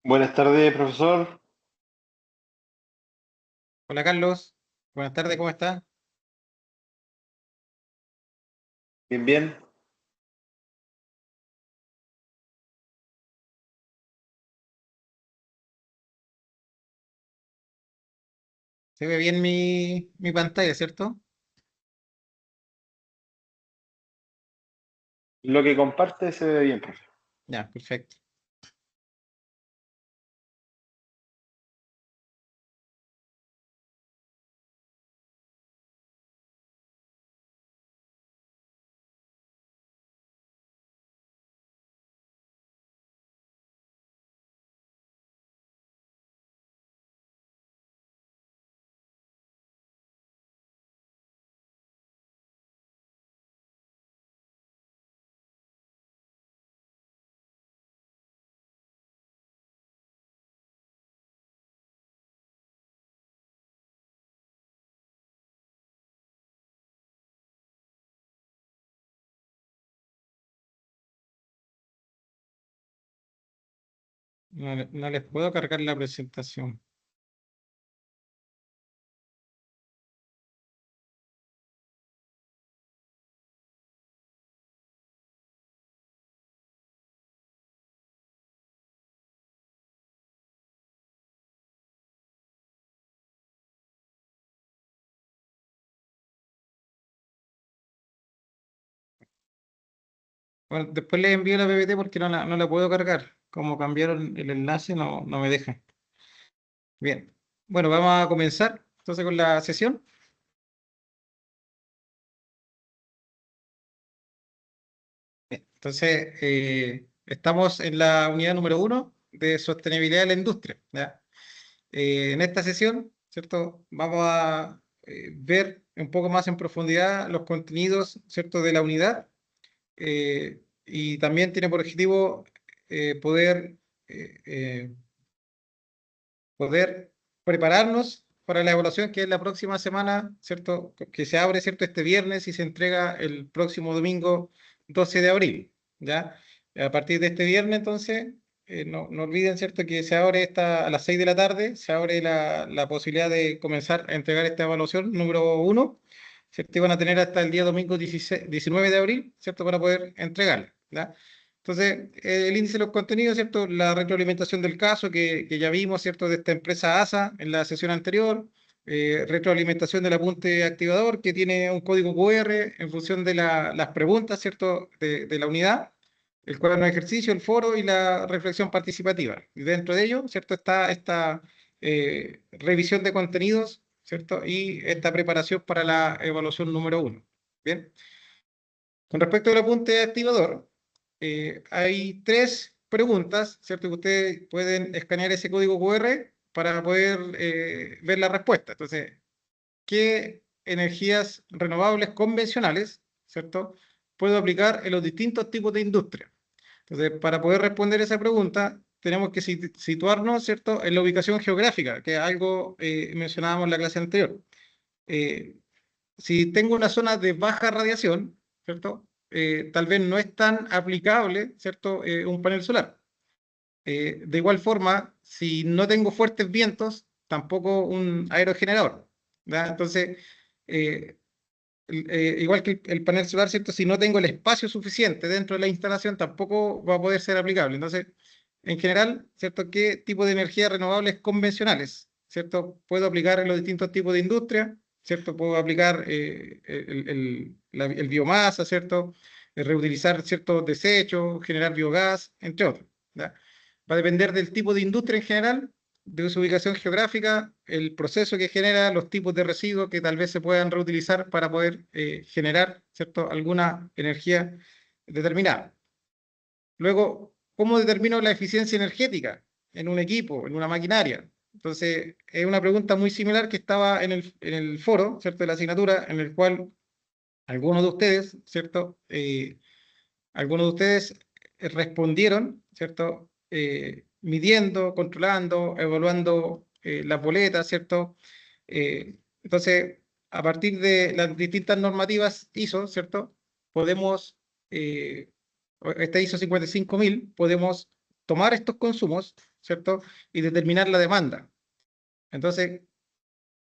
Buenas tardes, profesor. Hola Carlos, buenas tardes, ¿cómo estás? Bien, bien. Se ve bien mi pantalla, ¿cierto? Lo que comparte se ve bien, profesor. Ya, perfecto. No les puedo cargar la presentación. Bueno, después les envío la PPT porque no la puedo cargar. Como cambiaron el enlace, no me dejan. Bien. Bueno, vamos a comenzar entonces con la sesión. Entonces, estamos en la unidad número 1 de sostenibilidad de la industria, ¿ya? En esta sesión, ¿cierto? Vamos a ver un poco más en profundidad los contenidos, ¿cierto? De la unidad, y también tiene por objetivo poder, eh, eh, poder prepararnos para la evaluación que es la próxima semana, ¿cierto? Que se abre, ¿cierto? Este viernes y se entrega el próximo domingo 12 de abril, ¿ya? A partir de este viernes, entonces, no olviden, ¿cierto? Que se abre a las 6 de la tarde, se abre la posibilidad de comenzar a entregar esta evaluación número 1, ¿cierto? Y van a tener hasta el día domingo 19 de abril, ¿cierto? Para poder entregarla, ¿ya? Entonces, el índice de los contenidos, ¿cierto? La retroalimentación del caso que ya vimos, ¿cierto? De esta empresa ASA en la sesión anterior, retroalimentación del apunte activador que tiene un código QR en función de las preguntas, ¿cierto? De la unidad, el cuaderno de ejercicio, el foro y la reflexión participativa. Y dentro de ello, ¿cierto? Está esta revisión de contenidos, ¿cierto? Y esta preparación para la evaluación número 1. Bien. Con respecto al apunte activador, hay tres preguntas, ¿cierto? Que ustedes pueden escanear ese código QR para poder ver la respuesta. Entonces, ¿qué energías renovables convencionales, ¿cierto? Puedo aplicar en los distintos tipos de industria? Entonces, para poder responder esa pregunta, tenemos que situarnos, ¿cierto? En la ubicación geográfica, que es algo mencionábamos en la clase anterior. Eh, si tengo una zona de baja radiación, ¿cierto? Tal vez no es tan aplicable, ¿cierto? Un panel solar. De igual forma, si no tengo fuertes vientos, tampoco un aerogenerador, ¿ya? Entonces, eh, igual que el panel solar, ¿cierto? Si no tengo el espacio suficiente dentro de la instalación, tampoco va a poder ser aplicable. Entonces, en general, ¿cierto? ¿Qué tipo de energías renovables convencionales, ¿cierto? Puedo aplicar en los distintos tipos de industria, ¿cierto? Puedo aplicar el biomasa, ¿cierto? Reutilizar ciertos desechos, generar biogás, entre otros, ¿ya? Va a depender del tipo de industria en general, de su ubicación geográfica, el proceso que genera, los tipos de residuos que tal vez se puedan reutilizar para poder generar, ¿cierto? Alguna energía determinada. Luego, ¿cómo determino la eficiencia energética en un equipo, en una maquinaria? Entonces, es una pregunta muy similar que estaba en el foro, ¿cierto? De la asignatura, en el cual algunos de ustedes, ¿cierto? Algunos de ustedes respondieron, ¿cierto? Midiendo, controlando, evaluando las boletas, ¿cierto? Entonces, a partir de las distintas normativas ISO, ¿cierto? Podemos, esta ISO 55000, podemos tomar estos consumos, ¿cierto? Y determinar la demanda. Entonces,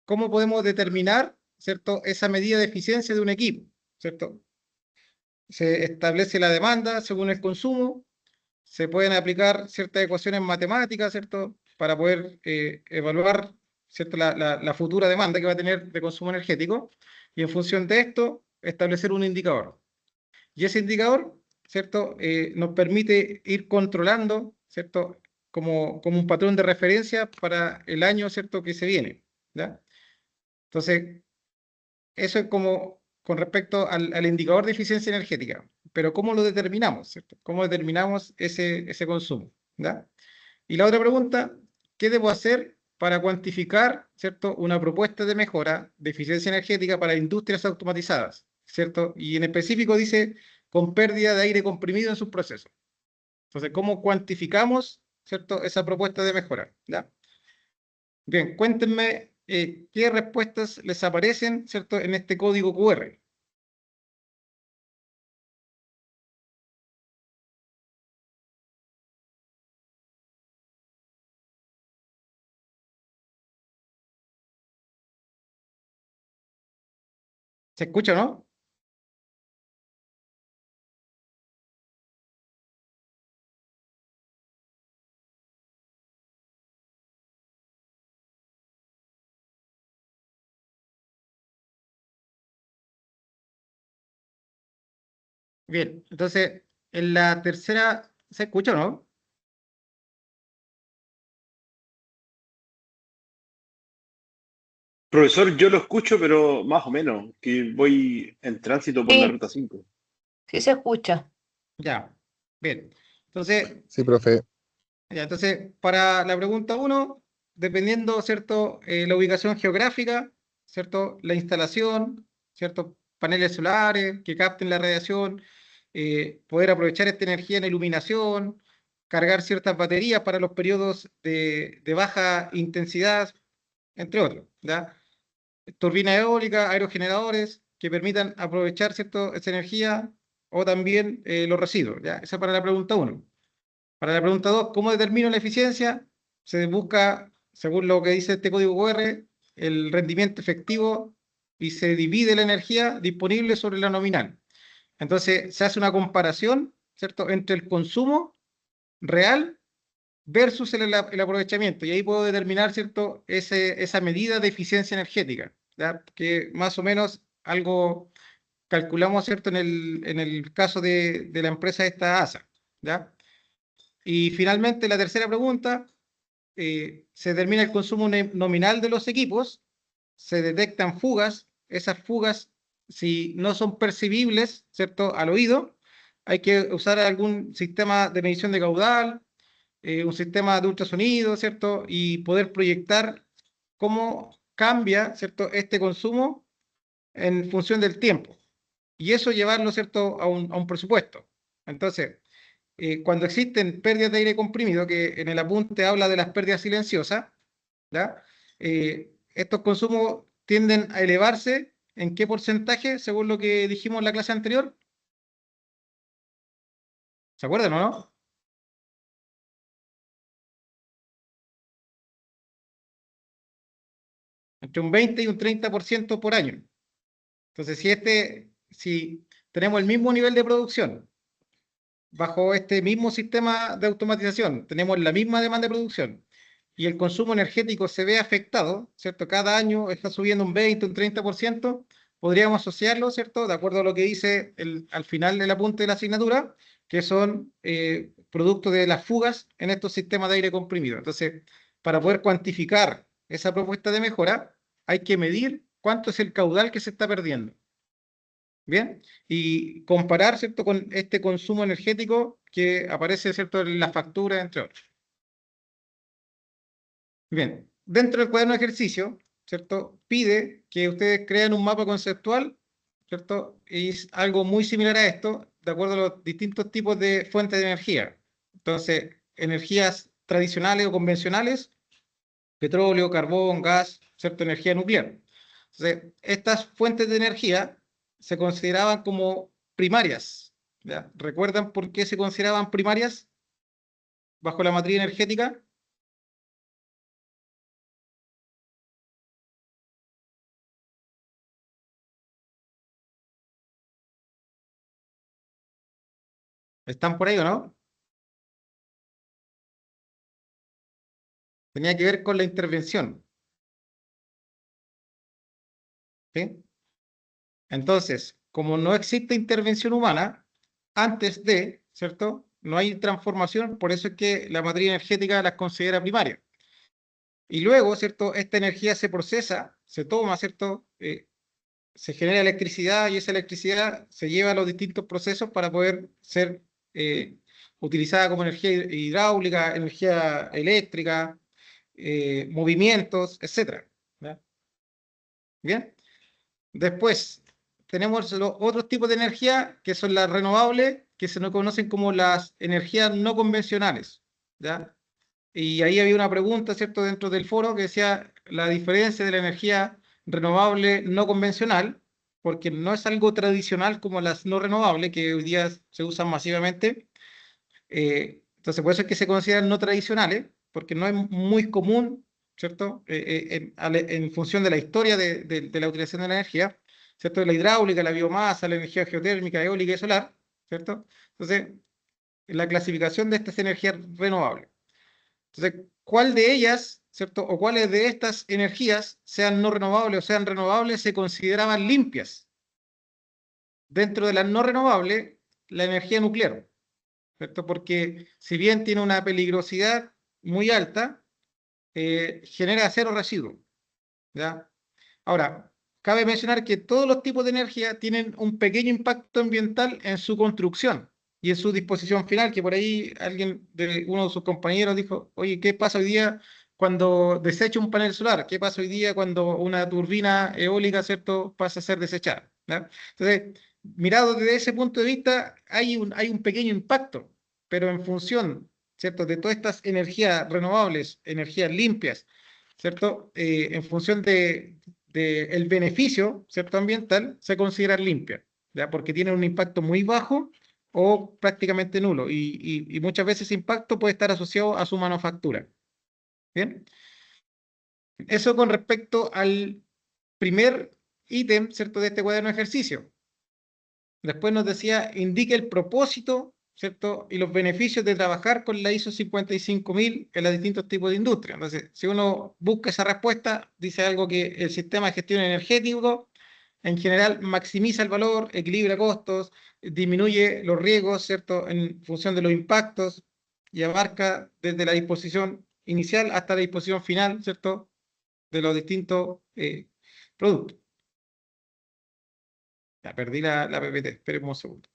¿cómo podemos determinar, ¿cierto?, esa medida de eficiencia de un equipo, ¿cierto? Se establece la demanda según el consumo, se pueden aplicar ciertas ecuaciones matemáticas, ¿cierto?, para poder evaluar, ¿cierto?, la futura demanda que va a tener de consumo energético, y en función de esto, establecer un indicador. Y ese indicador, ¿cierto?, nos permite ir controlando, ¿cierto?, como un patrón de referencia para el año, ¿cierto?, que se viene, ¿ya? Entonces, eso es como con respecto al indicador de eficiencia energética. Pero ¿cómo lo determinamos, cierto? ¿Cómo determinamos ese consumo? ¿Ya? Y la otra pregunta, ¿qué debo hacer para cuantificar, cierto, una propuesta de mejora de eficiencia energética para industrias automatizadas, cierto? Y en específico dice, con pérdida de aire comprimido en sus procesos. Entonces, ¿cómo cuantificamos, cierto, esa propuesta de mejora? ¿Ya? Bien, cuéntenme qué respuestas les aparecen, ¿cierto?, en este código QR. ¿Se escucha, no? Bien, entonces, en la tercera, ¿se escucha, no? Profesor, yo lo escucho, pero más o menos, que voy en tránsito por la Sí, ruta 5. sí se escucha. Ya, bien. Entonces, Sí, profe. ya, entonces, para la pregunta 1, dependiendo, ¿cierto?, la ubicación geográfica, ¿cierto?, la instalación, ¿cierto?, paneles solares que capten la radiación, poder aprovechar esta energía en iluminación, cargar ciertas baterías para los periodos de baja intensidad, entre otros, ¿ya? Turbinas eólicas, aerogeneradores que permitan aprovechar, ¿cierto?, esa energía, o también los residuos, ¿ya? Esa para la pregunta 1. Para la pregunta 2, ¿cómo determino la eficiencia? Se busca, según lo que dice este código QR, el rendimiento efectivo y se divide la energía disponible sobre la nominal. Entonces, se hace una comparación, ¿cierto?, entre el consumo real versus el aprovechamiento. Y ahí puedo determinar, ¿cierto?, esa medida de eficiencia energética, ¿ya? Que más o menos algo calculamos, ¿cierto?, en el caso de la empresa esta ASA, ¿ya? Y finalmente, la tercera pregunta, se determina el consumo nominal de los equipos, se detectan fugas, esas fugas, si no son percibibles, ¿cierto?, al oído, hay que usar algún sistema de medición de caudal, un sistema de ultrasonido, ¿cierto? Y poder proyectar cómo cambia, ¿cierto?, este consumo en función del tiempo. Y eso llevarlo, ¿cierto?, a un presupuesto. Entonces, cuando existen pérdidas de aire comprimido, que en el apunte habla de las pérdidas silenciosas, ¿ya? Estos consumos tienden a elevarse. ¿En qué porcentaje? Según lo que dijimos en la clase anterior. ¿Se acuerdan o no? Entre un 20 y un 30% por año. Entonces, si tenemos el mismo nivel de producción, bajo este mismo sistema de automatización, tenemos la misma demanda de producción y el consumo energético se ve afectado, ¿cierto? Cada año está subiendo un 20, un 30%, podríamos asociarlo, ¿cierto? De acuerdo a lo que dice al final del apunte de la asignatura, que son producto de las fugas en estos sistemas de aire comprimido. Entonces, para poder cuantificar esa propuesta de mejora, hay que medir cuánto es el caudal que se está perdiendo. Bien, y comparar, ¿cierto?, con este consumo energético que aparece, ¿cierto?, en la factura, entre otros. Bien, dentro del cuaderno de ejercicio, ¿cierto?, pide que ustedes creen un mapa conceptual, ¿cierto? Y es algo muy similar a esto, de acuerdo a los distintos tipos de fuentes de energía. Entonces, energías tradicionales o convencionales, petróleo, carbón, gas, ¿cierto?, energía nuclear. Entonces, estas fuentes de energía se consideraban como primarias, ¿ya? ¿Recuerdan por qué se consideraban primarias bajo la matriz energética? ¿Están por ahí o no? Tenía que ver con la intervención. ¿Sí? Entonces, como no existe intervención humana, antes de, ¿cierto? No hay transformación, por eso es que la matriz energética las considera primaria. Y luego, ¿cierto? Esta energía se procesa, se toma, ¿cierto? Se genera electricidad y esa electricidad se lleva a los distintos procesos para poder ser eh, utilizada como energía hidráulica, energía eléctrica, movimientos, etcétera. ¿Ya? Bien. Después, tenemos los otros tipos de energía que son las renovables, que se nos conocen como las energías no convencionales. ¿Ya? Y ahí había una pregunta, ¿cierto?, dentro del foro que decía la diferencia de la energía renovable no convencional, porque no es algo tradicional como las no renovables, que hoy día se usan masivamente. Entonces, por eso es que se consideran no tradicionales, porque no es muy común, ¿cierto?, en función de la historia de la utilización de la energía, ¿cierto?, la hidráulica, la biomasa, la energía geotérmica, eólica y solar, ¿cierto? Entonces, la clasificación de estas energías renovables. Entonces, ¿cuál de ellas, ¿cierto? O cuáles de estas energías, sean no renovables o sean renovables, se consideraban limpias? Dentro de las no renovables, la energía nuclear, ¿cierto? Porque si bien tiene una peligrosidad muy alta, genera cero residuos, ¿ya? Ahora, cabe mencionar que todos los tipos de energía tienen un pequeño impacto ambiental en su construcción y en su disposición final, que por ahí alguien de uno de sus compañeros dijo, oye, ¿qué pasa hoy día cuando desecho un panel solar? ¿Qué pasa hoy día cuando una turbina eólica, ¿cierto?, pasa a ser desechada, ¿ya? Entonces, mirado desde ese punto de vista, hay un pequeño impacto, pero en función, ¿cierto?, de todas estas energías renovables, energías limpias, ¿cierto? En función el beneficio, ¿cierto?, ambiental, se considera limpia, ¿ya? Porque tiene un impacto muy bajo o prácticamente nulo, y muchas veces ese impacto puede estar asociado a su manufactura. ¿Bien? Eso con respecto al primer ítem, ¿cierto?, de este cuaderno de ejercicio. Después nos decía, indique el propósito, ¿cierto?, y los beneficios de trabajar con la ISO 55000 en los distintos tipos de industria. Entonces, si uno busca esa respuesta, dice algo que el sistema de gestión energético, en general, maximiza el valor, equilibra costos, disminuye los riesgos, ¿cierto?, en función de los impactos, y abarca desde la disposición inicial hasta la disposición final, ¿cierto?, de los distintos productos. Ya perdí la PPT, esperemos un segundo.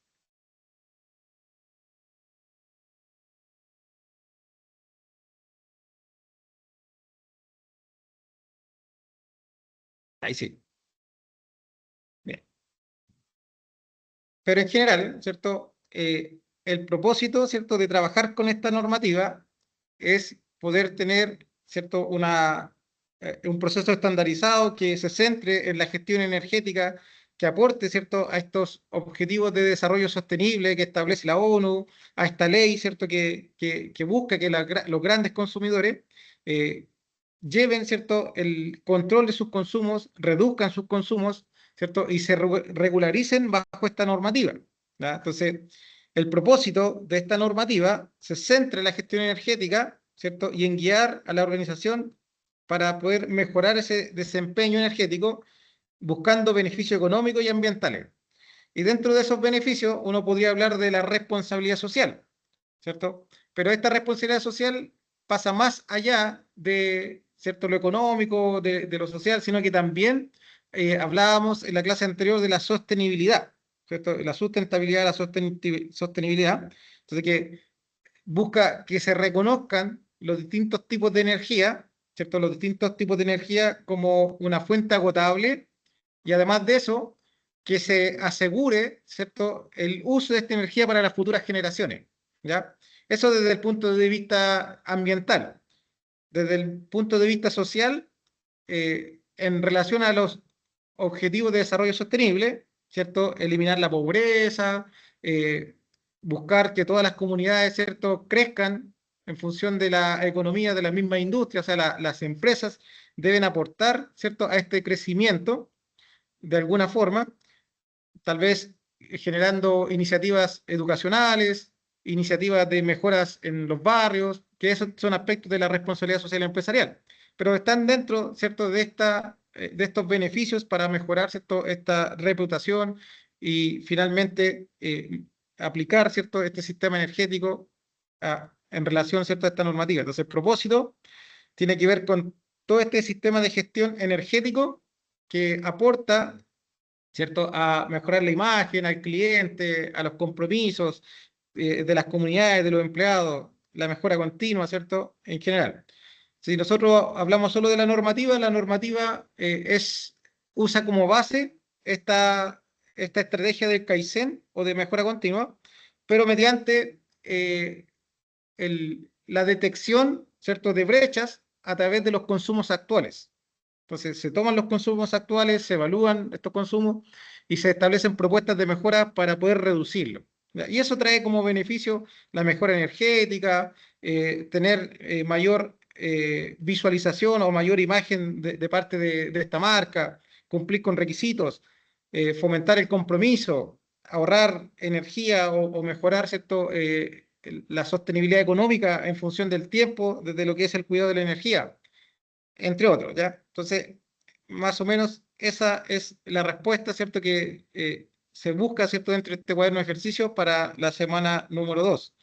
Ahí sí. Bien. Pero en general, ¿cierto? El propósito, ¿cierto?, de trabajar con esta normativa es poder tener, ¿cierto?, un proceso estandarizado que se centre en la gestión energética, que aporte, ¿cierto?, a estos objetivos de desarrollo sostenible que establece la ONU, a esta ley, ¿cierto?, que busca que los grandes consumidores eh, lleven, ¿cierto?, el control de sus consumos, reduzcan sus consumos, ¿cierto?, y se regularicen bajo esta normativa, ¿ya? Entonces, el propósito de esta normativa se centra en la gestión energética, ¿cierto?, y en guiar a la organización para poder mejorar ese desempeño energético, buscando beneficios económicos y ambientales. Y dentro de esos beneficios, uno podría hablar de la responsabilidad social, ¿cierto? Pero esta responsabilidad social pasa más allá de, ¿cierto?, lo económico, de lo social, sino que también hablábamos en la clase anterior de la sostenibilidad, ¿cierto? La sustentabilidad, la sostenibilidad. Entonces, que busca que se reconozcan los distintos tipos de energía, ¿cierto? Los distintos tipos de energía como una fuente agotable, y además de eso, que se asegure, ¿cierto?, el uso de esta energía para las futuras generaciones, ¿ya? Eso desde el punto de vista ambiental. Desde el punto de vista social, en relación a los objetivos de desarrollo sostenible, ¿cierto? Eliminar la pobreza, eh, buscar que todas las comunidades, ¿cierto?, crezcan en función de la economía de la misma industria, o sea, las empresas deben aportar, ¿cierto?, a este crecimiento de alguna forma, tal vez generando iniciativas educacionales, iniciativas de mejoras en los barrios, que esos son aspectos de la responsabilidad social empresarial, pero están dentro, ¿cierto?, de estos beneficios para mejorar, ¿cierto?, esta reputación y finalmente aplicar, ¿cierto?, este sistema energético en relación, ¿cierto?, a esta normativa. Entonces, el propósito tiene que ver con todo este sistema de gestión energético que aporta, ¿cierto?, a mejorar la imagen, al cliente, a los compromisos de las comunidades, de los empleados, la mejora continua, ¿cierto?, en general. Si nosotros hablamos solo de la normativa usa como base esta estrategia del Kaizen o de mejora continua, pero mediante la detección, ¿cierto?, de brechas a través de los consumos actuales. Entonces, se toman los consumos actuales, se evalúan estos consumos y se establecen propuestas de mejora para poder reducirlo. ¿Ya? Y eso trae como beneficio la mejora energética, tener mayor visualización o mayor imagen de parte de esta marca, cumplir con requisitos, fomentar el compromiso, ahorrar energía o mejorar, ¿cierto?, la sostenibilidad económica en función del tiempo, desde lo que es el cuidado de la energía, entre otros, ¿ya? Entonces, más o menos esa es la respuesta, ¿cierto?, que se busca, ¿cierto?, dentro de este cuaderno de ejercicio para la semana número 2.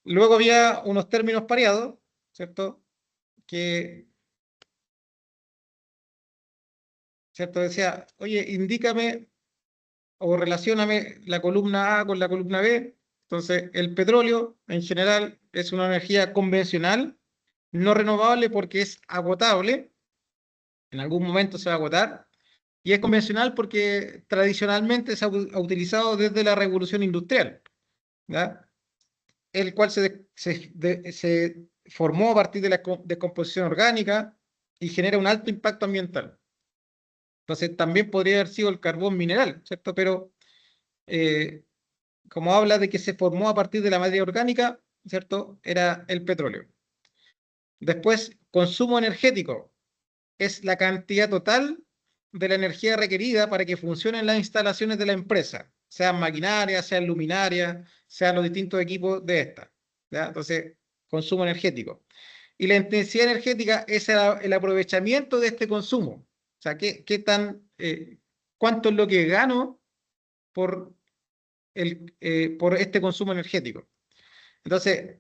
Luego había unos términos pareados, ¿cierto?, que, ¿cierto?, decía, oye, indícame o relacióname la columna A con la columna B. Entonces, el petróleo en general es una energía convencional, no renovable porque es agotable, en algún momento se va a agotar, y es convencional porque tradicionalmente se ha utilizado desde la revolución industrial, ¿ya? El cual se formó a partir de la descomposición orgánica y genera un alto impacto ambiental. Entonces, también podría haber sido el carbón mineral, ¿cierto? Pero como habla de que se formó a partir de la materia orgánica, ¿cierto?, era el petróleo. Después, consumo energético. Es la cantidad total de la energía requerida para que funcionen las instalaciones de la empresa, sean maquinarias, sean luminarias, sean los distintos equipos de esta, ¿ya? Entonces, consumo energético. Y la intensidad energética es el aprovechamiento de este consumo. O sea, cuánto es lo que gano por por este consumo energético. Entonces,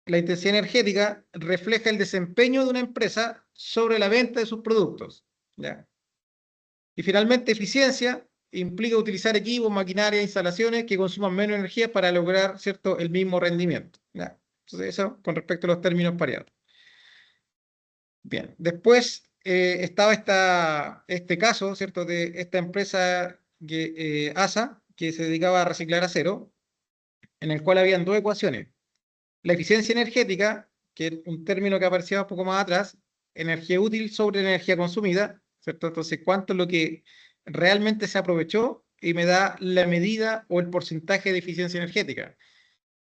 la intensidad energética refleja el desempeño de una empresa sobre la venta de sus productos, ¿ya? Y finalmente, eficiencia implica utilizar equipos, maquinaria, instalaciones que consuman menos energía para lograr, ¿cierto?, el mismo rendimiento, ¿ya? Entonces, eso con respecto a los términos pareados. Bien, después estaba este caso, ¿cierto?, de esta empresa ASA, que se dedicaba a reciclar acero, en el cual habían dos ecuaciones. La eficiencia energética, que es un término que aparecía un poco más atrás, energía útil sobre energía consumida, ¿cierto? Entonces, ¿cuánto es lo que realmente se aprovechó? Y me da la medida o el porcentaje de eficiencia energética.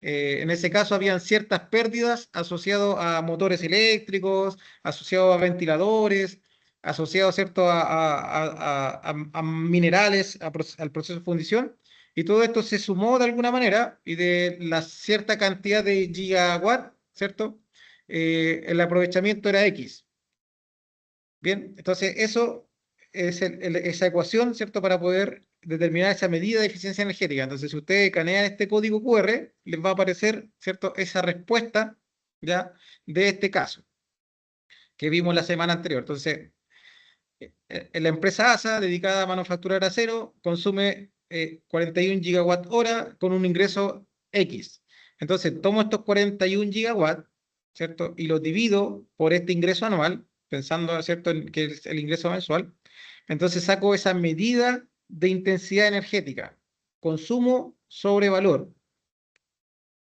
En ese caso, habían ciertas pérdidas asociadas a motores eléctricos, asociados a ventiladores, asociados, ¿cierto?, a minerales, al proceso de fundición. Y todo esto se sumó de alguna manera y de la cierta cantidad de gigawatt, ¿cierto? El aprovechamiento era X. Bien, entonces eso es esa ecuación, ¿cierto?, para poder determinar esa medida de eficiencia energética. Entonces, si ustedes escanean este código QR, les va a aparecer, ¿cierto?, esa respuesta, ¿ya?, de este caso que vimos la semana anterior. Entonces, la empresa ASA, dedicada a manufacturar acero, consume 41 gigawatt hora con un ingreso X. Entonces, tomo estos 41 gigawatts, ¿cierto?, y los divido por este ingreso anual, pensando, ¿cierto?, en que es el ingreso mensual. Entonces, saco esa medida de intensidad energética, consumo sobre valor,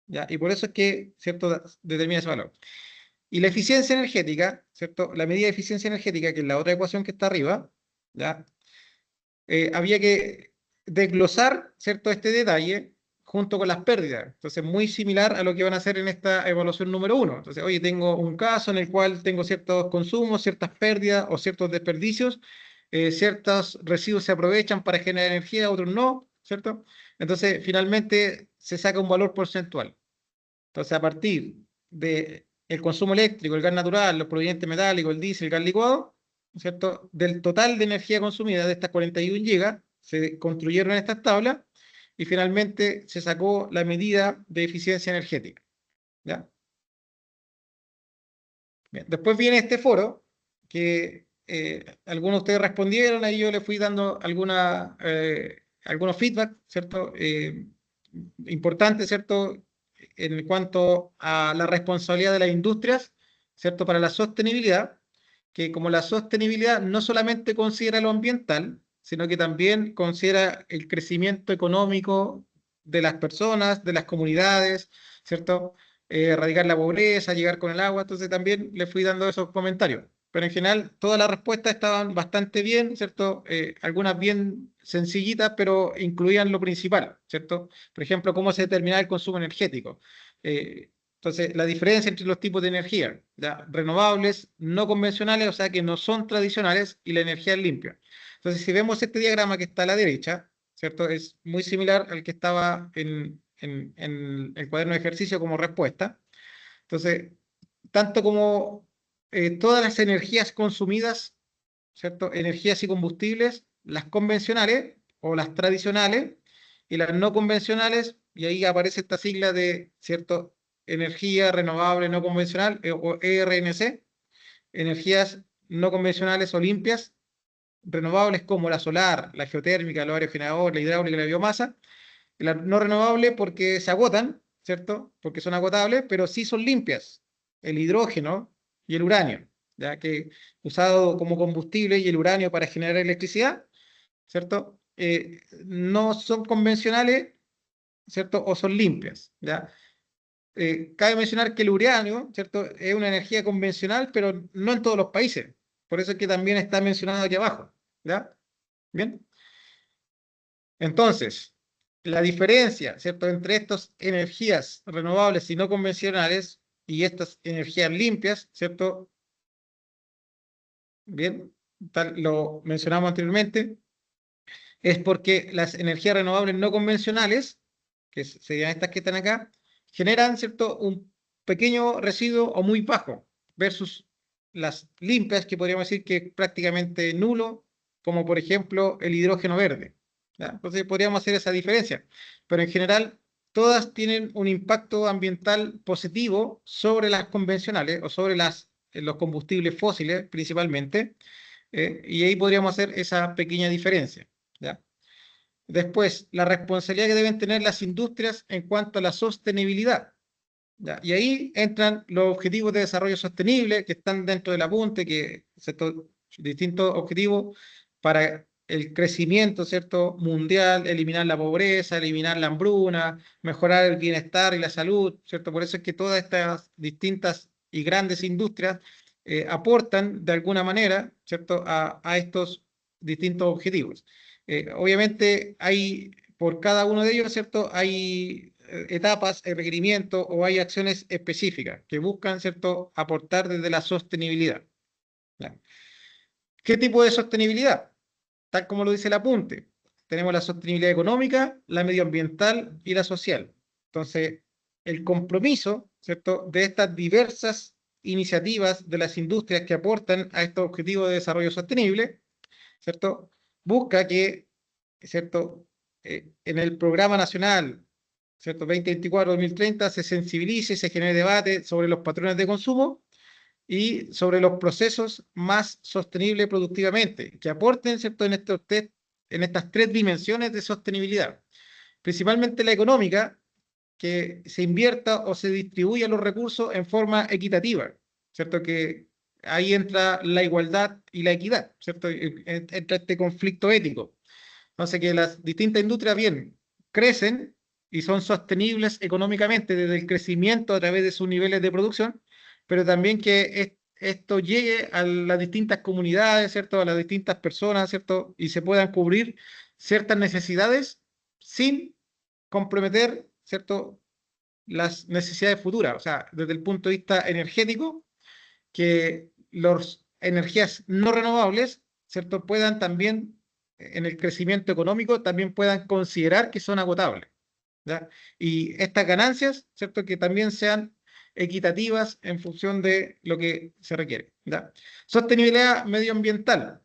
¿ya? Y por eso es que, ¿cierto?, determina ese valor. Y la eficiencia energética, ¿cierto?, la medida de eficiencia energética, que es la otra ecuación que está arriba, ¿ya? Había que desglosar, ¿cierto?, este detalle junto con las pérdidas. Entonces, muy similar a lo que van a hacer en esta evaluación número 1. Entonces, oye, tengo un caso en el cual tengo ciertos consumos, ciertas pérdidas o ciertos desperdicios, ciertos residuos se aprovechan para generar energía, otros no, ¿cierto? Entonces, finalmente se saca un valor porcentual. Entonces, a partir del consumo eléctrico, el gas natural, los provenientes metálicos, el diésel, el gas licuado, ¿no es cierto? Del total de energía consumida de estas 41 gigas, se construyeron estas tablas y finalmente se sacó la medida de eficiencia energética. ¿Ya? Bien, después viene este foro que algunos de ustedes respondieron, ahí yo le fui dando algunos feedback, ¿cierto? Importantes, ¿cierto? En cuanto a la responsabilidad de las industrias, ¿cierto? Para la sostenibilidad, que como la sostenibilidad no solamente considera lo ambiental, sino que también considera el crecimiento económico de las personas, de las comunidades, ¿cierto? Erradicar la pobreza, llegar con el agua, entonces también le fui dando esos comentarios. Pero en general todas las respuestas estaban bastante bien, ¿cierto? Algunas bien sencillitas, pero incluían lo principal, ¿cierto? Por ejemplo, cómo se determina el consumo energético. Entonces, la diferencia entre los tipos de energía, ¿ya? Renovables, no convencionales, o sea que no son tradicionales, y la energía limpia. Entonces, si vemos este diagrama que está a la derecha, ¿cierto? Es muy similar al que estaba en el cuaderno de ejercicio como respuesta. Entonces, tanto como todas las energías consumidas, ¿cierto? Energías y combustibles, las convencionales o las tradicionales y las no convencionales, y ahí aparece esta sigla de, ¿cierto? Energía renovable no convencional, o ERNC, energías no convencionales o limpias, renovables como la solar, la geotérmica, el aerogenerador, la hidráulica y la biomasa, la no renovable porque se agotan, ¿cierto? Porque son agotables, pero sí son limpias. El hidrógeno y el uranio, ya que usado como combustible y el uranio para generar electricidad, ¿cierto? No son convencionales, ¿cierto? O son limpias, ¿ya? Cabe mencionar que el uranio, ¿cierto? Es una energía convencional, pero no en todos los países. Por eso es que también está mencionado aquí abajo, ¿ya? Bien. Entonces, la diferencia, ¿cierto?, entre estas energías renovables y no convencionales y estas energías limpias, ¿cierto? Bien, tal lo mencionamos anteriormente, es porque las energías renovables no convencionales, que serían estas que están acá, generan, ¿cierto?, un pequeño residuo o muy bajo, versus las limpias, que podríamos decir que es prácticamente nulo, como por ejemplo el hidrógeno verde. ¿Ya? Entonces podríamos hacer esa diferencia, pero en general todas tienen un impacto ambiental positivo sobre las convencionales o sobre los combustibles fósiles principalmente, y ahí podríamos hacer esa pequeña diferencia. ¿Ya? Después, la responsabilidad que deben tener las industrias en cuanto a la sostenibilidad. ¿Ya? Y ahí entran los objetivos de desarrollo sostenible que están dentro del apunte, que son distintos objetivos para el crecimiento, ¿cierto?, mundial, eliminar la pobreza, eliminar la hambruna, mejorar el bienestar y la salud, ¿cierto? Por eso es que todas estas distintas y grandes industrias aportan de alguna manera, ¿cierto?, a estos distintos objetivos. Obviamente hay, por cada uno de ellos, ¿cierto?, hay etapas, requerimientos o hay acciones específicas que buscan, ¿cierto?, aportar desde la sostenibilidad. ¿Ya? ¿Qué tipo de sostenibilidad? Tal como lo dice el apunte. Tenemos la sostenibilidad económica, la medioambiental y la social. Entonces, el compromiso, ¿cierto?, de estas diversas iniciativas de las industrias que aportan a estos objetivos de desarrollo sostenible, ¿cierto?, busca que, ¿cierto?, en el programa nacional, ¿cierto?, 2024-2030 se sensibilice y se genere debate sobre los patrones de consumo y sobre los procesos más sostenibles productivamente, que aporten, ¿cierto?, en estas tres dimensiones de sostenibilidad, principalmente la económica, que se invierta o se distribuya los recursos en forma equitativa, ¿cierto? Que ahí entra la igualdad y la equidad, ¿cierto? Entra este conflicto ético. Entonces, que las distintas industrias bien crecen y son sostenibles económicamente desde el crecimiento a través de sus niveles de producción, pero también que esto llegue a las distintas comunidades, ¿cierto? A las distintas personas, ¿cierto? Y se puedan cubrir ciertas necesidades sin comprometer, ¿cierto?, las necesidades futuras. O sea, desde el punto de vista energético, que las energías no renovables, ¿cierto?, puedan también, en el crecimiento económico, también puedan considerar que son agotables. ¿ya? Y estas ganancias, ¿cierto? Que también sean equitativas en función de lo que se requiere, ¿ya? Sostenibilidad medioambiental,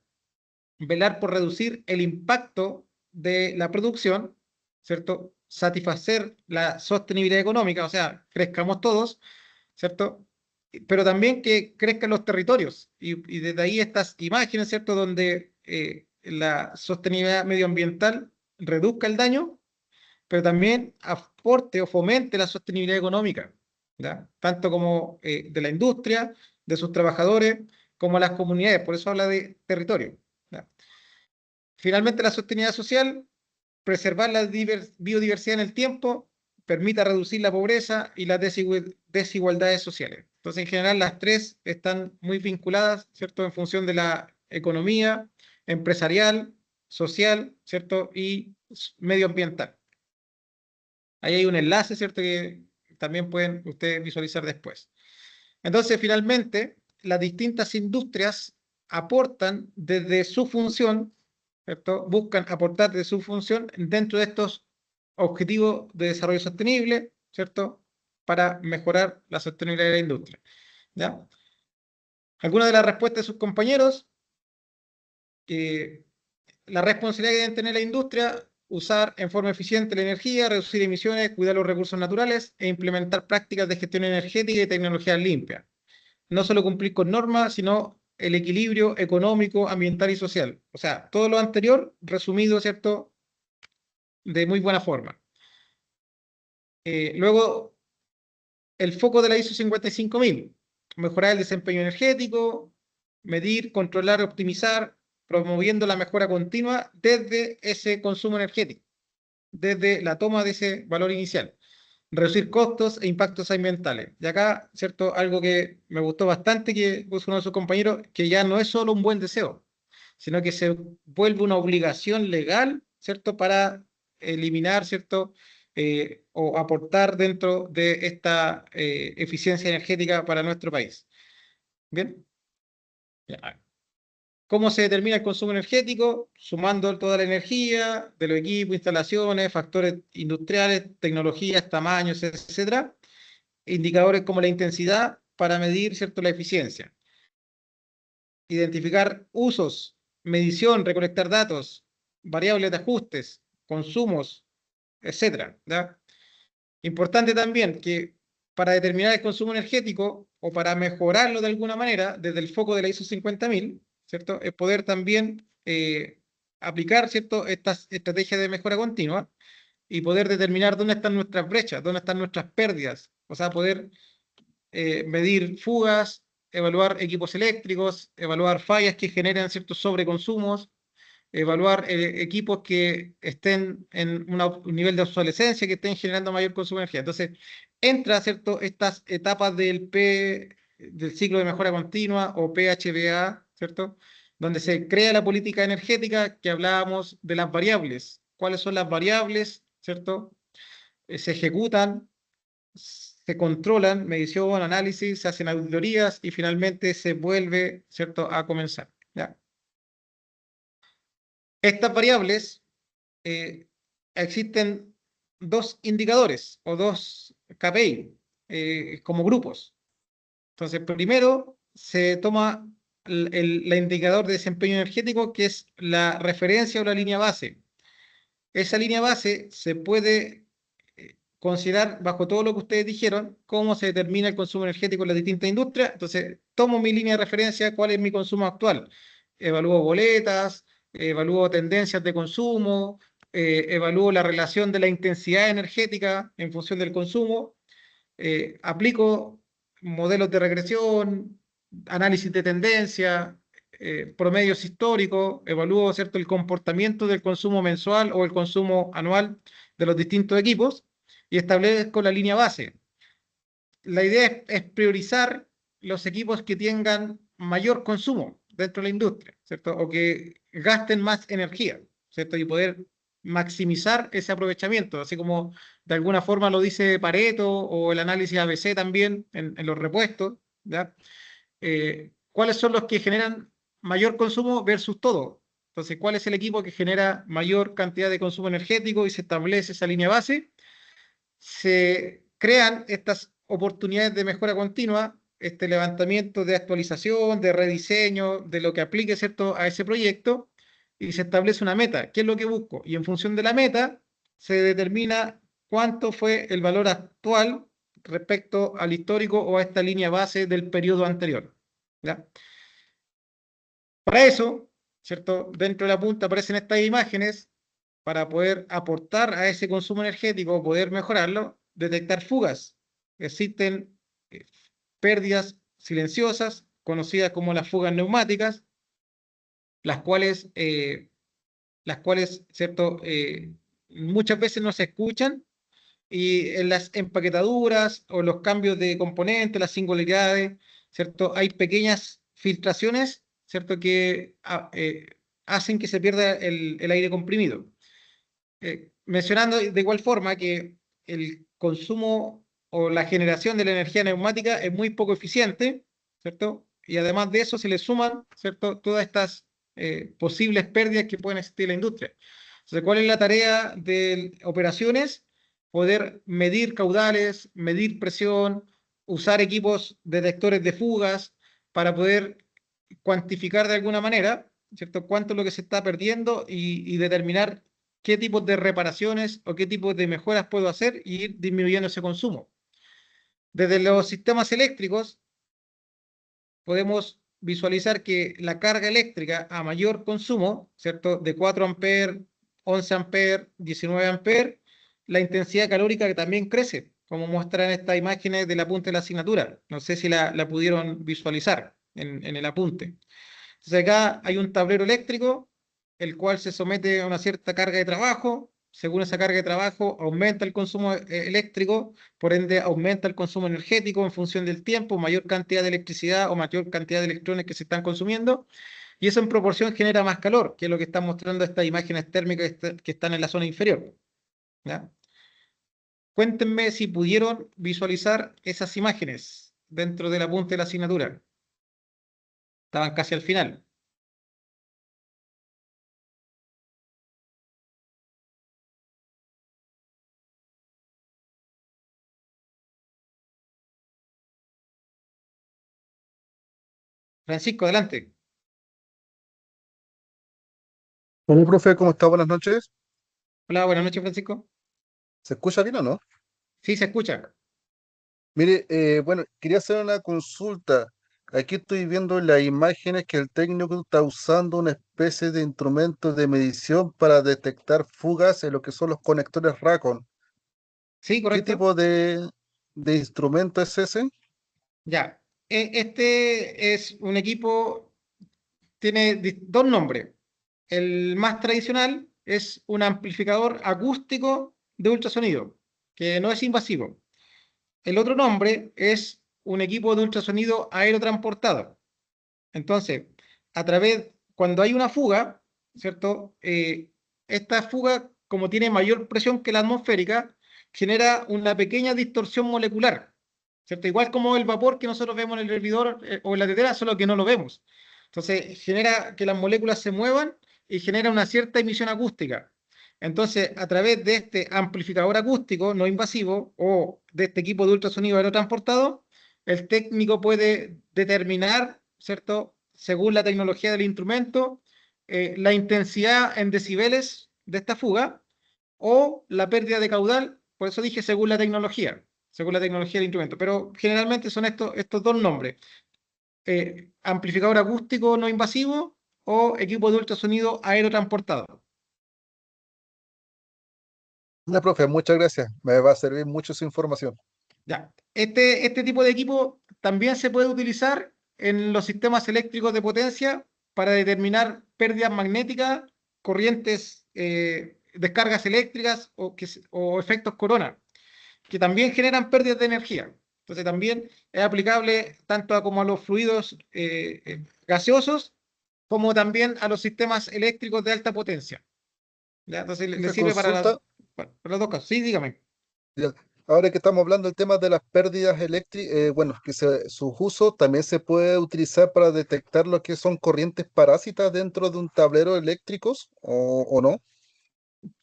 velar por reducir el impacto de la producción, ¿cierto? Satisfacer la sostenibilidad económica, o sea, crezcamos todos, ¿cierto? Pero también que crezcan los territorios. Y desde ahí estas imágenes, ¿cierto? Donde la sostenibilidad medioambiental reduzca el daño, pero también aporte o fomente la sostenibilidad económica, ¿ya? Tanto como de la industria, de sus trabajadores, como las comunidades. Por eso habla de territorio, ¿ya? Finalmente, la sostenibilidad social, preservar la biodiversidad en el tiempo, permita reducir la pobreza y las desigualdades sociales. Entonces, en general, las tres están muy vinculadas, ¿cierto?, en función de la economía empresarial, social, ¿cierto?, y medioambiental. Ahí hay un enlace, ¿cierto?, que también pueden ustedes visualizar después. Entonces, finalmente, las distintas industrias aportan desde su función, ¿cierto? Buscan aportar desde su función dentro de estos objetivos de desarrollo sostenible, ¿cierto? Para mejorar la sostenibilidad de la industria, ¿ya? Algunas de las respuestas de sus compañeros, la responsabilidad que deben tener la industria, usar en forma eficiente la energía, reducir emisiones, cuidar los recursos naturales e implementar prácticas de gestión energética y tecnologías limpias. No solo cumplir con normas, sino el equilibrio económico, ambiental y social. O sea, todo lo anterior resumido, ¿cierto?, de muy buena forma. Luego, el foco de la ISO 55000, mejorar el desempeño energético, medir, controlar, optimizar, promoviendo la mejora continua desde ese consumo energético, desde la toma de ese valor inicial. Reducir costos e impactos ambientales. Y acá, ¿cierto? Algo que me gustó bastante que puso uno de sus compañeros, que ya no es solo un buen deseo, sino que se vuelve una obligación legal, ¿cierto? Para eliminar, ¿cierto? O aportar dentro de esta eficiencia energética para nuestro país. Bien. Ya. ¿Cómo se determina el consumo energético? Sumando toda la energía de los equipos, instalaciones, factores industriales, tecnologías, tamaños, etcétera. Indicadores como la intensidad para medir, ¿cierto?, la eficiencia. Identificar usos, medición, recolectar datos, variables de ajustes, consumos, etcétera, ¿ya? Importante también que para determinar el consumo energético o para mejorarlo de alguna manera, desde el foco de la ISO 50000, ¿cierto?, es poder también aplicar, ¿cierto?, estas estrategias de mejora continua y poder determinar dónde están nuestras brechas, dónde están nuestras pérdidas, o sea, poder medir fugas, evaluar equipos eléctricos, evaluar fallas que generan ciertos sobreconsumos, evaluar equipos que estén en un nivel de obsolescencia, que estén generando mayor consumo de energía. Entonces, entra, ¿cierto?, estas etapas del ciclo de mejora continua o PHBA, ¿cierto?, donde se crea la política energética que hablábamos de las variables. ¿Cuáles son las variables, ¿cierto? Se ejecutan, se controlan, medición, análisis, se hacen auditorías y finalmente se vuelve, ¿cierto?, a comenzar, ¿ya? Estas variables, existen dos indicadores o dos KPI como grupos. Entonces, primero se toma el indicador de desempeño energético, que es la referencia o la línea base. Esa línea base se puede considerar, bajo todo lo que ustedes dijeron, cómo se determina el consumo energético en las distintas industrias. Entonces, tomo mi línea de referencia, cuál es mi consumo actual. Evalúo boletas, evalúo tendencias de consumo, evalúo la relación de la intensidad energética en función del consumo, aplico modelos de regresión, análisis de tendencia, promedios históricos, evalúo, ¿cierto?, el comportamiento del consumo mensual o el consumo anual de los distintos equipos y establezco la línea base. La idea es priorizar los equipos que tengan mayor consumo dentro de la industria, ¿cierto?, o que gasten más energía, ¿cierto?, y poder maximizar ese aprovechamiento, así como de alguna forma lo dice Pareto o el análisis ABC también en los repuestos, ¿ya? ¿Cuáles son los que generan mayor consumo versus todo? Entonces, ¿cuál es el equipo que genera mayor cantidad de consumo energético? Y se establece esa línea base se crean estas oportunidades de mejora continua, este levantamiento de actualización, de rediseño, de lo que aplique, ¿cierto?, a ese proyecto, y se establece una meta. ¿Qué es lo que busco? Y en función de la meta se determina cuánto fue el valor actual respecto al histórico o a esta línea base del periodo anterior. ¿Ya? Para eso, ¿cierto? Dentro de la punta aparecen estas imágenes para poder aportar a ese consumo energético, poder mejorarlo, detectar fugas. Existen eh, pérdidas silenciosas, conocidas como las fugas neumáticas, las cuales, ¿cierto? Muchas veces no se escuchan y en las empaquetaduras o los cambios de componentes, las singularidades, ¿cierto? Hay pequeñas filtraciones, ¿cierto? Que hacen que se pierda el aire comprimido. Mencionando de igual forma que el consumo o la generación de la energía neumática es muy poco eficiente, ¿cierto? Y además de eso se le suman, ¿cierto?, todas estas posibles pérdidas que pueden existir en la industria. Entonces, ¿cuál es la tarea de operaciones? Poder medir caudales, medir presión, usar equipos detectores de fugas para poder cuantificar de alguna manera, ¿cierto?, cuánto es lo que se está perdiendo y determinar qué tipos de reparaciones o qué tipos de mejoras puedo hacer y ir disminuyendo ese consumo. Desde los sistemas eléctricos podemos visualizar que la carga eléctrica a mayor consumo, ¿cierto?, de 4 amperes, 11 amperes, 19 amperes, la intensidad calórica que también crece, como muestran estas imágenes del apunte de la asignatura. No sé si la pudieron visualizar en el apunte. Entonces acá hay un tablero eléctrico, el cual se somete a una cierta carga de trabajo. Según esa carga de trabajo, aumenta el consumo eléctrico, por ende aumenta el consumo energético en función del tiempo, mayor cantidad de electricidad o mayor cantidad de electrones que se están consumiendo, y eso en proporción genera más calor, que es lo que están mostrando estas imágenes térmicas que están en la zona inferior. ¿Ya? Cuéntenme si pudieron visualizar esas imágenes dentro del apunte de la asignatura. Estaban casi al final. Francisco, adelante. Hola, profe, ¿cómo está? Buenas noches. Hola, buenas noches, Francisco. ¿Se escucha bien o no? Sí, se escucha. Mire, bueno, quería hacer una consulta. Aquí estoy viendo en las imágenes que el técnico está usando una especie de instrumento de medición para detectar fugas en lo que son los conectores Racon. Sí, ¿Qué correcto. tipo de instrumento es ese? Ya. Este es un equipo, tiene dos nombres. El más tradicional es un amplificador acústico de ultrasonido, que no es invasivo. El otro nombre es un equipo de ultrasonido aerotransportado. Entonces, cuando hay una fuga, ¿cierto? Esta fuga, como tiene mayor presión que la atmosférica, genera una pequeña distorsión molecular, ¿cierto? Igual como el vapor que nosotros vemos en el hervidor o en la tetera, solo que no lo vemos. Entonces, genera que las moléculas se muevan y genera una cierta emisión acústica. Entonces, a través de este amplificador acústico no invasivo o de este equipo de ultrasonido aerotransportado, el técnico puede determinar, ¿cierto?, según la tecnología del instrumento, la intensidad en decibeles de esta fuga o la pérdida de caudal, por eso dije según la tecnología del instrumento, pero generalmente son estos dos nombres, amplificador acústico no invasivo o equipo de ultrasonido aerotransportado. La profe, muchas gracias. Me va a servir mucho su información. Ya. Este tipo de equipo también se puede utilizar en los sistemas eléctricos de potencia para determinar pérdidas magnéticas, corrientes, descargas eléctricas o efectos corona, que también generan pérdidas de energía. Entonces también es aplicable tanto como a los fluidos gaseosos como también a los sistemas eléctricos de alta potencia. ¿Ya? Entonces le Profe, sirve consulta. para los dos casos. Sí, dígame. Ya. Ahora que estamos hablando del tema de las pérdidas eléctricas, bueno, sus usos también se puede utilizar para detectar lo que son corrientes parásitas dentro de un tablero eléctricos o no.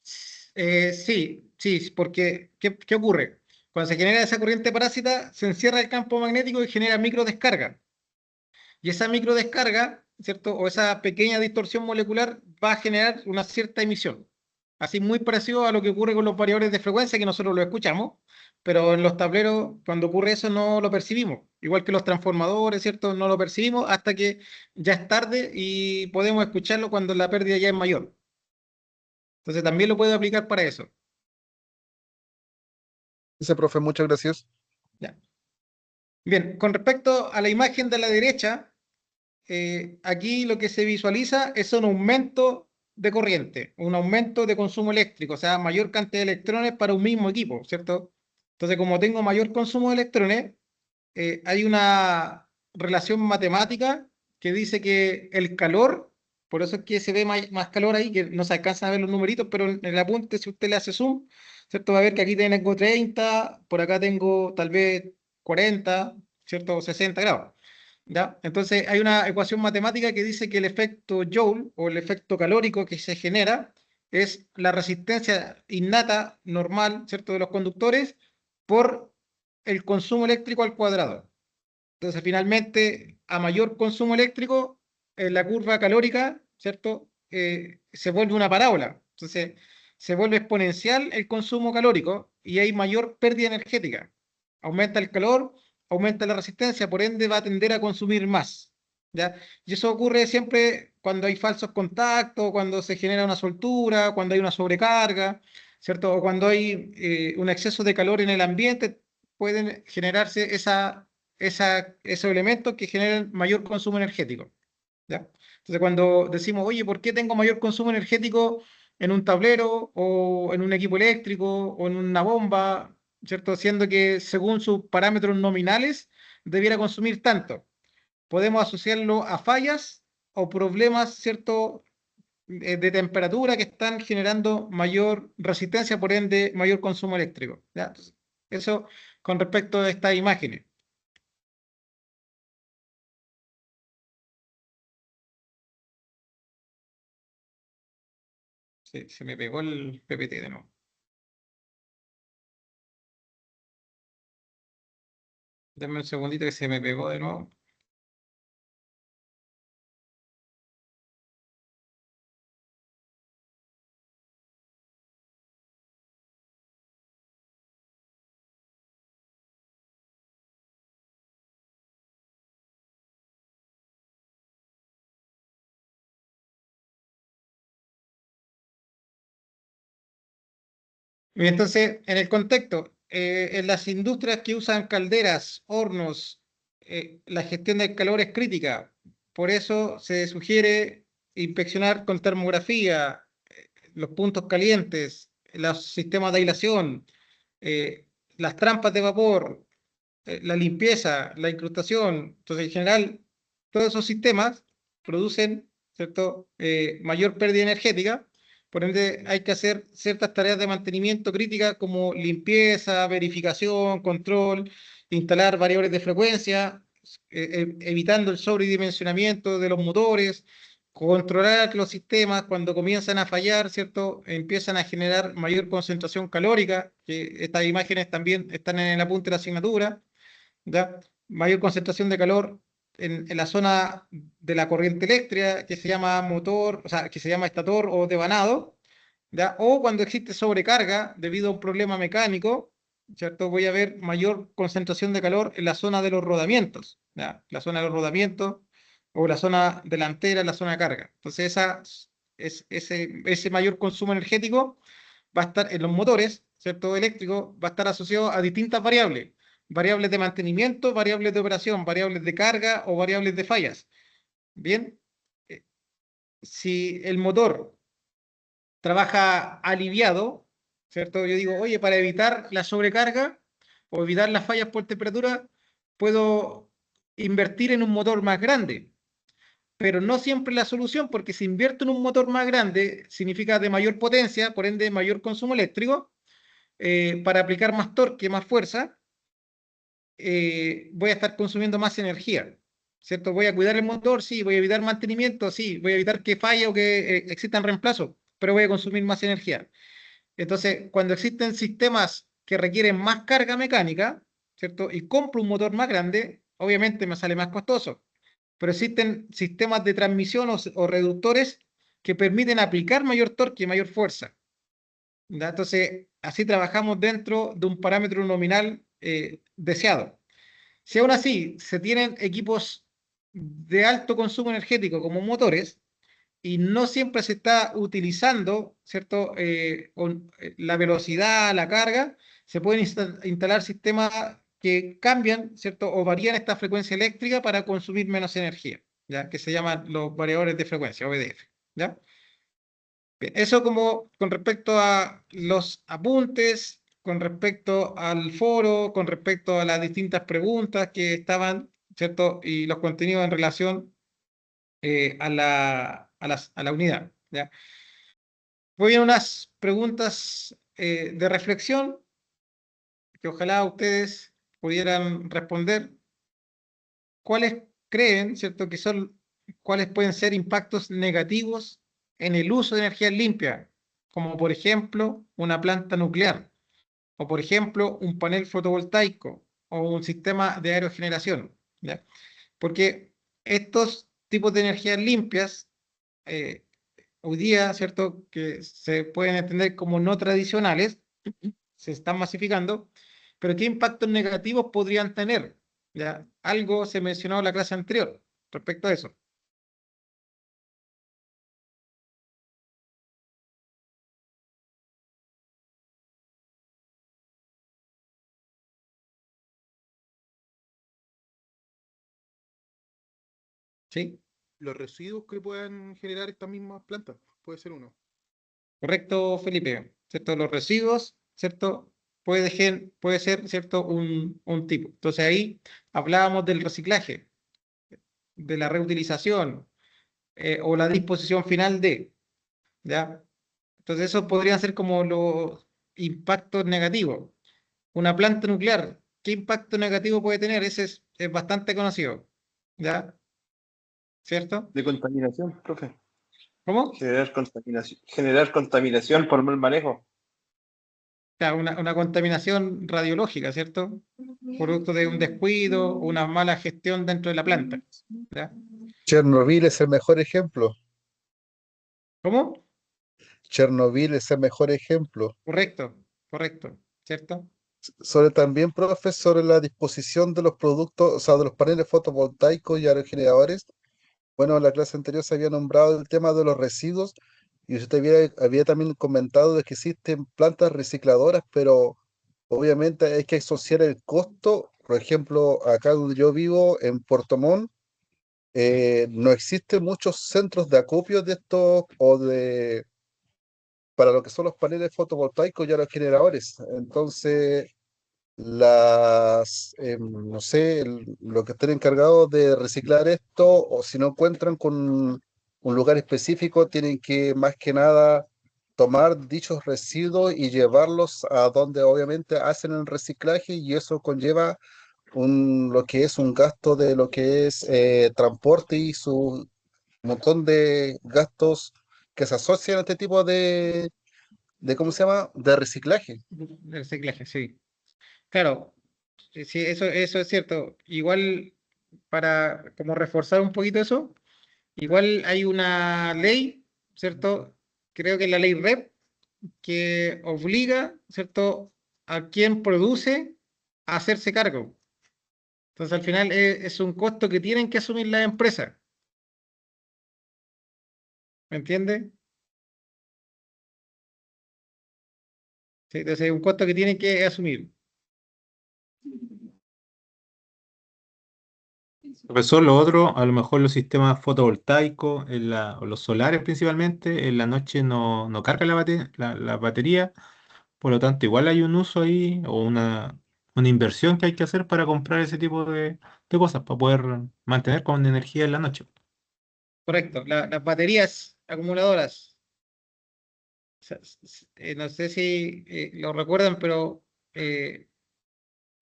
Sí, sí, porque ¿qué ocurre? Cuando se genera esa corriente parásita, se encierra el campo magnético y genera microdescarga. Y esa microdescarga, ¿cierto? O esa pequeña distorsión molecular va a generar una cierta emisión. Así muy parecido a lo que ocurre con los variadores de frecuencia, que nosotros lo escuchamos, pero en los tableros, cuando ocurre eso, no lo percibimos. Igual que los transformadores, ¿cierto? No lo percibimos hasta que ya es tarde y podemos escucharlo cuando la pérdida ya es mayor. Entonces también lo puedo aplicar para eso. Ese profe, muchas gracias. Ya. Bien, con respecto a la imagen de la derecha, aquí lo que se visualiza es un aumento de corriente, un aumento de consumo eléctrico, o sea, mayor cantidad de electrones para un mismo equipo, ¿cierto? Entonces, como tengo mayor consumo de electrones, hay una relación matemática que dice que el calor, por eso es que se ve más calor ahí, que no se alcanzan a ver los numeritos, pero en el apunte, si usted le hace zoom, ¿cierto? Va a ver que aquí tengo 30, por acá tengo tal vez 40, ¿cierto? O 60 grados. ¿Ya? Entonces hay una ecuación matemática que dice que el efecto Joule o el efecto calórico que se genera es la resistencia innata normal, ¿cierto? De los conductores por el consumo eléctrico al cuadrado. Entonces finalmente a mayor consumo eléctrico, la curva calórica, ¿cierto? Se vuelve una parábola. Entonces se vuelve exponencial el consumo calórico y hay mayor pérdida energética. Aumenta el calor, aumenta la resistencia, por ende va a tender a consumir más. ¿Ya? Y eso ocurre siempre cuando hay falsos contactos, cuando se genera una soltura, cuando hay una sobrecarga, ¿cierto? O cuando hay un exceso de calor en el ambiente, pueden generarse esos elementos que generan mayor consumo energético. ¿Ya? Entonces, cuando decimos, oye, ¿por qué tengo mayor consumo energético en un tablero o en un equipo eléctrico o en una bomba? ¿Cierto? Siendo que según sus parámetros nominales debiera consumir tanto. Podemos asociarlo a fallas o problemas, ¿cierto? De temperatura que están generando mayor resistencia, por ende, mayor consumo eléctrico. ¿Ya? Entonces, eso con respecto a estas imágenes. Se me pegó el PPT de nuevo. Denme un segundito que se me pegó de nuevo. Y entonces, en el contexto, en las industrias que usan calderas, hornos, la gestión del calor es crítica. Por eso se sugiere inspeccionar con termografía los puntos calientes, los sistemas de aislación, eh, las trampas de vapor, la limpieza, la incrustación. Entonces, en general, todos esos sistemas producen, ¿cierto? Mayor pérdida energética. Por ende, hay que hacer ciertas tareas de mantenimiento críticas como limpieza, verificación, control, instalar variables de frecuencia, evitando el sobredimensionamiento de los motores, controlar los sistemas cuando comienzan a fallar, ¿cierto? Empiezan a generar mayor concentración calórica, que estas imágenes también están en el apunte de la asignatura. ¿Ya? Mayor concentración de calor en la zona de la corriente eléctrica, que se llama motor, o sea, que se llama estator o devanado, ¿ya? O cuando existe sobrecarga debido a un problema mecánico, ¿cierto? Voy a ver mayor concentración de calor en la zona de los rodamientos, ¿ya? La zona de los rodamientos o la zona delantera, la zona de carga. Entonces, ese mayor consumo energético va a estar en los motores, ¿cierto? Eléctricos, va a estar asociado a distintas variables. Variables de mantenimiento, variables de operación, variables de carga o variables de fallas. Bien, eh, si el motor trabaja aliviado, ¿cierto? Yo digo, oye, para evitar la sobrecarga o evitar las fallas por temperatura, puedo invertir en un motor más grande, pero no siempre la solución, porque si invierto en un motor más grande, significa de mayor potencia, por ende mayor consumo eléctrico, para aplicar más torque, más fuerza, voy a estar consumiendo más energía, ¿cierto? Voy a cuidar el motor, sí, voy a evitar mantenimiento, sí, voy a evitar que falle o que existan reemplazos, pero voy a consumir más energía. Entonces, cuando existen sistemas que requieren más carga mecánica, ¿cierto? Y compro un motor más grande, obviamente me sale más costoso. Pero existen sistemas de transmisión o reductores que permiten aplicar mayor torque y mayor fuerza. ¿Ya? Entonces, así trabajamos dentro de un parámetro nominal deseado. Si aún así se tienen equipos de alto consumo energético como motores y no siempre se está utilizando, ¿cierto? La velocidad, la carga, se pueden instalar sistemas que cambian, ¿cierto? O varían esta frecuencia eléctrica para consumir menos energía, ¿ya? Que se llaman los variadores de frecuencia, OVDF, ¿ya? Bien, eso como con respecto a los apuntes, con respecto al foro, con respecto a las distintas preguntas que estaban, ¿cierto? Y los contenidos en relación a la unidad, ¿ya? Muy bien, unas preguntas de reflexión que ojalá ustedes pudieran responder. ¿Cuáles creen, cierto, que son, cuáles pueden ser impactos negativos en el uso de energía limpia? Como por ejemplo una planta nuclear, o por ejemplo un panel fotovoltaico, o un sistema de aerogeneración, ¿ya? Porque estos tipos de energías limpias, eh, hoy día, ¿cierto? Que se pueden entender como no tradicionales, se están masificando, pero ¿qué impactos negativos podrían tener? ¿Ya? Algo se mencionó en la clase anterior respecto a eso. ¿Sí? Los residuos que puedan generar estas mismas plantas, puede ser uno. Correcto, Felipe. ¿Cierto? Los residuos, ¿cierto? Puede ser, ¿cierto? Un tipo. Entonces ahí hablábamos del reciclaje, de la reutilización o la disposición final de, ¿ya? Entonces, esos podrían ser como los impactos negativos. Una planta nuclear, ¿qué impacto negativo puede tener? Ese es bastante conocido, ¿ya? ¿Cierto? De contaminación, profe. ¿Cómo? Generar contaminación por mal manejo. Ya, una contaminación radiológica, ¿cierto? Producto de un descuido, una mala gestión dentro de la planta, ¿ya? Chernobyl es el mejor ejemplo. ¿Cómo? Chernobyl es el mejor ejemplo. Correcto, correcto, ¿cierto? Sobre también, profe, sobre la disposición de los productos, o sea, de los paneles fotovoltaicos y aerogeneradores. Bueno, en la clase anterior se había nombrado el tema de los residuos y usted había también comentado de que existen plantas recicladoras, pero obviamente hay que asociar el costo. Por ejemplo, acá donde yo vivo, en Puerto Montt, no existen muchos centros de acopio de estos para lo que son los paneles fotovoltaicos y aerogeneradores. Entonces, no sé, lo que estén encargados de reciclar esto, o si no encuentran con un lugar específico, tienen que más que nada tomar dichos residuos y llevarlos a donde obviamente hacen el reciclaje y eso conlleva lo que es un gasto de lo que es transporte y su montón de gastos que se asocian a este tipo ¿cómo se llama? De reciclaje. El reciclaje, sí. Claro, sí, sí, eso es cierto. Igual, para como reforzar un poquito eso, igual hay una ley, ¿cierto? Creo que es la ley REP, que obliga, ¿cierto?, a quien produce a hacerse cargo. Entonces, al final es un costo que tienen que asumir las empresas. ¿Me entiende? Sí, entonces, es un costo que tienen que asumir. Profesor, lo otro, a lo mejor los sistemas fotovoltaicos, o los solares principalmente, en la noche no carga la batería, por lo tanto, igual hay un uso ahí o una inversión que hay que hacer para comprar ese tipo de cosas, para poder mantener con energía en la noche. Correcto. Las baterías acumuladoras, no sé si lo recuerdan, pero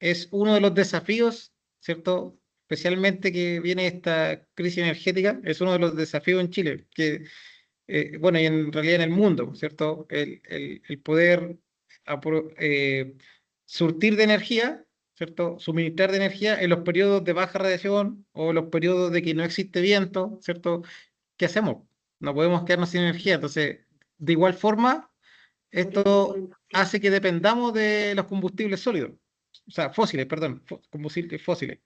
es uno de los desafíos, ¿cierto? Especialmente que viene esta crisis energética, es uno de los desafíos en Chile, que, bueno, y en realidad en el mundo, ¿cierto? El poder surtir de energía, ¿cierto? Suministrar de energía en los periodos de baja radiación o los periodos de que no existe viento, ¿cierto? ¿Qué hacemos? No podemos quedarnos sin energía. Entonces, de igual forma, esto hace que dependamos de los combustibles sólidos, o sea, fósiles, perdón, combustibles fósiles.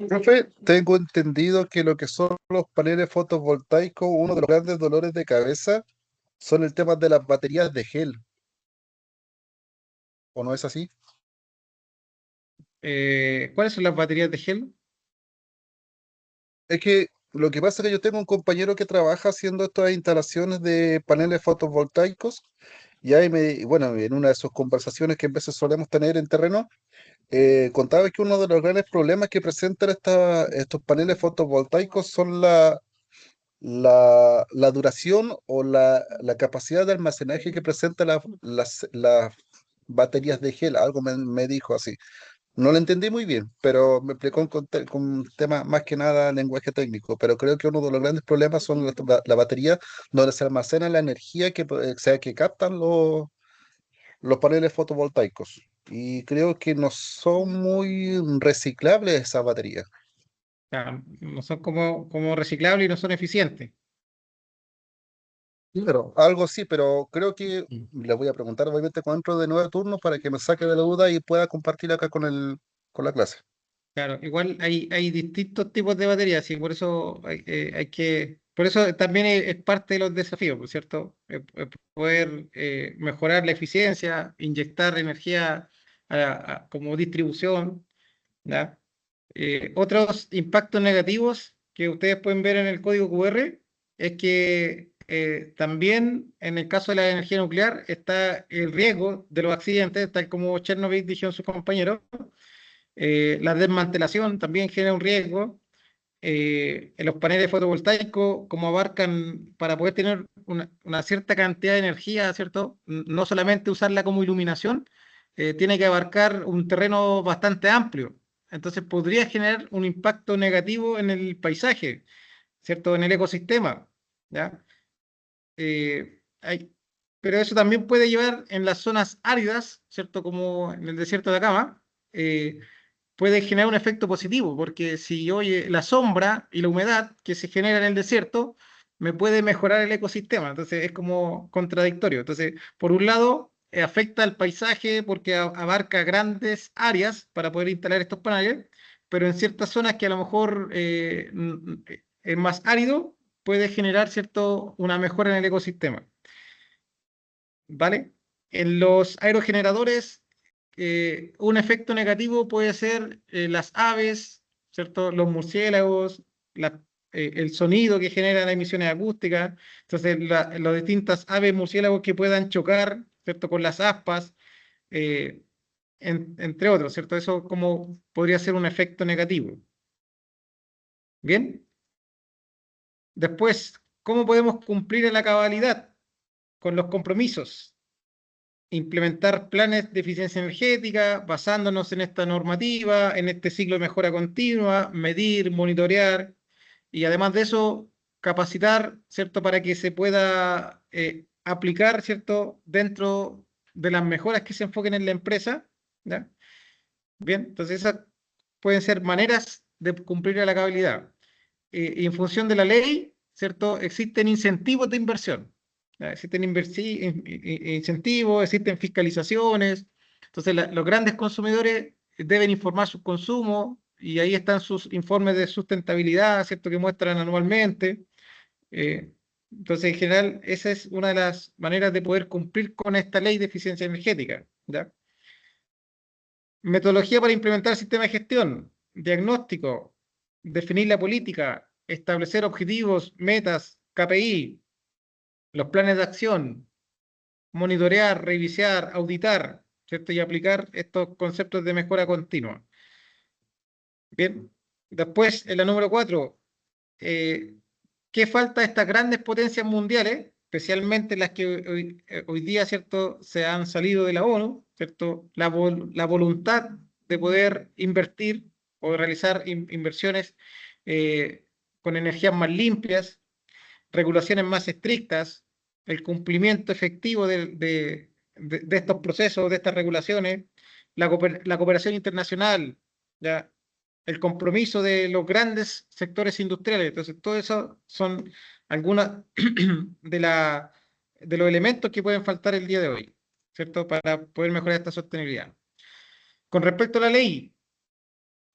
Profe, tengo entendido que lo que son los paneles fotovoltaicos, uno de los grandes dolores de cabeza son el tema de las baterías de gel, ¿o no es así? ¿Cuáles son las baterías de gel? Es que lo que pasa es que yo tengo un compañero que trabaja haciendo estas instalaciones de paneles fotovoltaicos y ahí bueno, en una de sus conversaciones que a veces solemos tener en terreno, contaba que uno de los grandes problemas que presentan estos paneles fotovoltaicos son la duración o la capacidad de almacenaje que presentan las baterías de gel, algo me dijo así. No lo entendí muy bien, pero me explicó con un tema más que nada lenguaje técnico, pero creo que uno de los grandes problemas son la batería donde se almacena la energía sea, que captan los paneles fotovoltaicos. Y creo que no son muy reciclables esas baterías. O sea, no son como reciclables y no son eficientes. Claro, algo sí, pero creo que le voy a preguntar obviamente cuando entro de nuevo turno para que me saque de la duda y pueda compartir acá con la clase. Claro, igual hay distintos tipos de baterías y por eso por eso también es parte de los desafíos, ¿por cierto? Poder mejorar la eficiencia, inyectar energía como distribución, ¿ya? Otros impactos negativos que ustedes pueden ver en el código QR es que también en el caso de la energía nuclear está el riesgo de los accidentes, tal como Chernobyl dijeron sus compañeros. La desmantelación también genera un riesgo. En los paneles fotovoltaicos, como abarcan para poder tener una cierta cantidad de energía, ¿cierto? No solamente usarla como iluminación, tiene que abarcar un terreno bastante amplio. Entonces podría generar un impacto negativo en el paisaje, ¿cierto? En el ecosistema, ¿ya? Hay, pero eso también puede llevar en las zonas áridas, ¿cierto? Como en el desierto de Atacama, puede generar un efecto positivo, porque si oye la sombra y la humedad que se genera en el desierto, me puede mejorar el ecosistema. Entonces es como contradictorio. Entonces, por un lado, afecta al paisaje porque abarca grandes áreas para poder instalar estos paneles, pero en ciertas zonas que a lo mejor es más árido, puede generar una mejora en el ecosistema. ¿Vale? En los aerogeneradores, un efecto negativo puede ser las aves, ¿cierto? Los murciélagos, el sonido que genera las emisiones acústicas. Entonces, las distintas aves murciélagos que puedan chocar, ¿cierto? Con las aspas, eh, entre otros, ¿cierto? Eso como podría ser un efecto negativo. Bien. Después, ¿cómo podemos cumplir en la cabalidad con los compromisos? Implementar planes de eficiencia energética basándonos en esta normativa, en este ciclo de mejora continua, medir, monitorear y además de eso, capacitar, ¿cierto? Para que se pueda aplicar, ¿cierto? Dentro de las mejoras que se enfoquen en la empresa, ¿ya? Bien, entonces esas pueden ser maneras de cumplir a la cabalidad. Y en función de la ley, ¿cierto? Existen incentivos de inversión. ¿Ya? Existen incentivos, existen fiscalizaciones. Entonces, los grandes consumidores deben informar sus consumos y ahí están sus informes de sustentabilidad, ¿cierto? Que muestran anualmente. Eh, entonces, en general, esa es una de las maneras de poder cumplir con esta ley de eficiencia energética, ¿ya? Metodología para implementar el sistema de gestión, diagnóstico, definir la política, establecer objetivos, metas, KPI, los planes de acción, monitorear, revisar, auditar, ¿cierto? Y aplicar estos conceptos de mejora continua. Bien, después, en la número 4, ¿qué falta a estas grandes potencias mundiales, especialmente las que hoy día, ¿cierto?, se han salido de la ONU, ¿cierto? La voluntad de poder invertir o realizar inversiones eh, con energías más limpias, regulaciones más estrictas, el cumplimiento efectivo de estos procesos, de estas regulaciones, la cooperación internacional, ¿ya? El compromiso de los grandes sectores industriales. Entonces, todo eso son algunos de los elementos que pueden faltar el día de hoy, ¿cierto? Para poder mejorar esta sostenibilidad. Con respecto a la ley,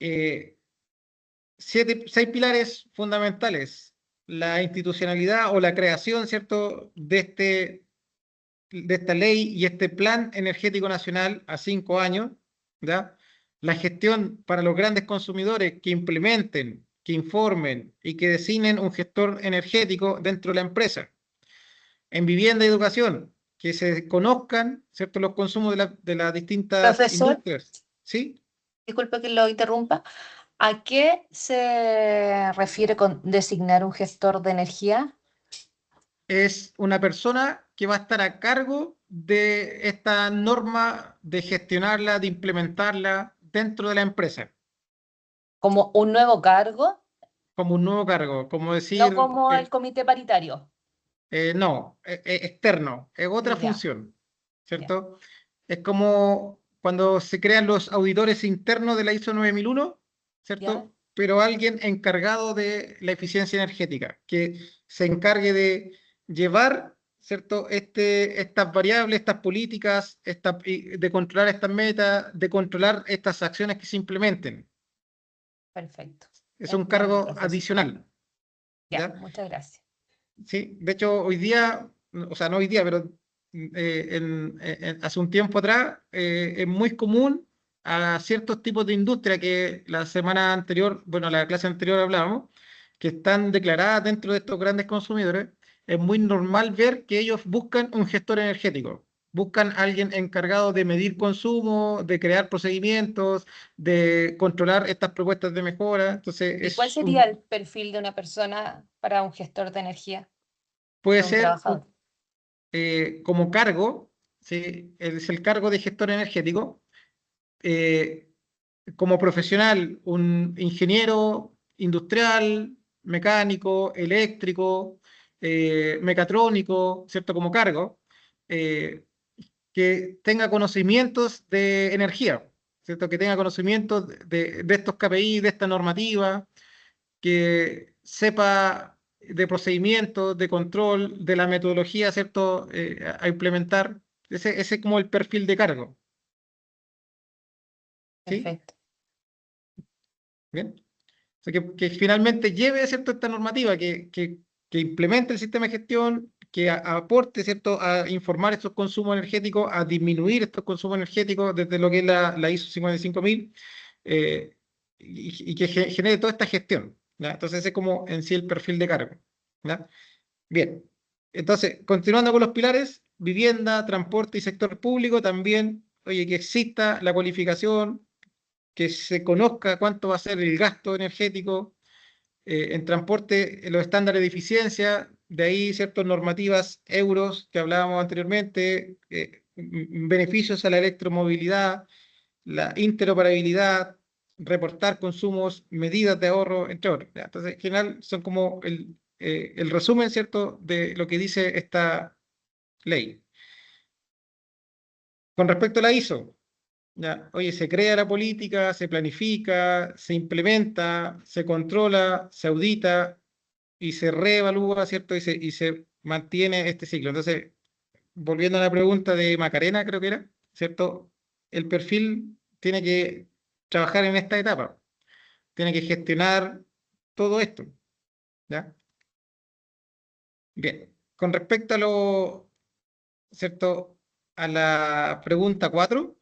6 pilares fundamentales. La institucionalidad o la creación, ¿cierto?, de esta ley y este plan energético nacional a 5 años, ¿ya? La gestión para los grandes consumidores que implementen, que informen y que designen un gestor energético dentro de la empresa. En vivienda y educación, que se conozcan, ¿cierto?, los consumos de las distintas Profesor, industrias. ¿Sí? disculpe que lo interrumpa. ¿A qué se refiere con designar un gestor de energía? Es una persona que va a estar a cargo de esta norma, de gestionarla, de implementarla dentro de la empresa, ¿Como un nuevo cargo? como un nuevo cargo, como No decir, como el comité paritario. no, externo, es otra Ya, función, ¿cierto? Es como cuando se crean los auditores internos de la ISO 9001, ¿cierto? ya. Pero alguien encargado de la eficiencia energética, que se encargue de llevar, ¿cierto?, estas variables, estas políticas, de controlar estas metas, de controlar estas acciones que se implementen. Perfecto. Es un Entiendo, cargo profesor. adicional, Ya, ¿ya? muchas gracias. Sí, de hecho, hoy día, o sea, no hoy día, pero hace un tiempo atrás, es muy común a ciertos tipos de industria que la semana anterior, bueno, la clase anterior hablábamos, que están declaradas dentro de estos grandes consumidores. Es muy normal ver que ellos buscan un gestor energético, buscan a alguien encargado de medir consumo, de crear procedimientos, de controlar estas propuestas de mejora. Entonces, ¿Y cuál sería el perfil de una persona para un gestor de energía, puede de un ser trabajador? como cargo, ¿sí? Es el cargo de gestor energético. eh, como profesional, un ingeniero industrial, mecánico, eléctrico, mecatrónico, ¿cierto? Como cargo, eh, que tenga conocimientos de energía, ¿cierto? Que tenga conocimientos de estos KPI, de esta normativa, que sepa de procedimientos, de control, de la metodología, ¿cierto? A implementar. Ese es como el perfil de cargo. ¿Sí? Perfecto. Bien. O sea, que finalmente lleve, ¿cierto?, esta normativa, que implemente el sistema de gestión, que aporte, ¿cierto?, a informar estos consumos energéticos, a disminuir estos consumos energéticos desde lo que es la ISO 55000, y que genere toda esta gestión, ¿ya? Entonces ese es como en sí el perfil de cargo, ¿ya? Bien, entonces, continuando con los pilares, vivienda, transporte y sector público, también, oye, que exista la cualificación, que se conozca cuánto va a ser el gasto energético, en transporte, los estándares de eficiencia, de ahí ciertas normativas euros que hablábamos anteriormente, beneficios a la electromovilidad, la interoperabilidad, reportar consumos, medidas de ahorro, entre otros, ¿ya? Entonces, en general, son como el resumen, ¿cierto?, de lo que dice esta ley. Con respecto a la ISO, ¿ya? Oye, se crea la política, se planifica, se implementa, se controla, se audita y se reevalúa, ¿cierto? Y se mantiene este ciclo. Entonces, volviendo a la pregunta de Macarena, creo que era, ¿cierto? El perfil tiene que trabajar en esta etapa, tiene que gestionar todo esto, ¿ya? Bien, con respecto a lo, ¿cierto?, a la pregunta 4,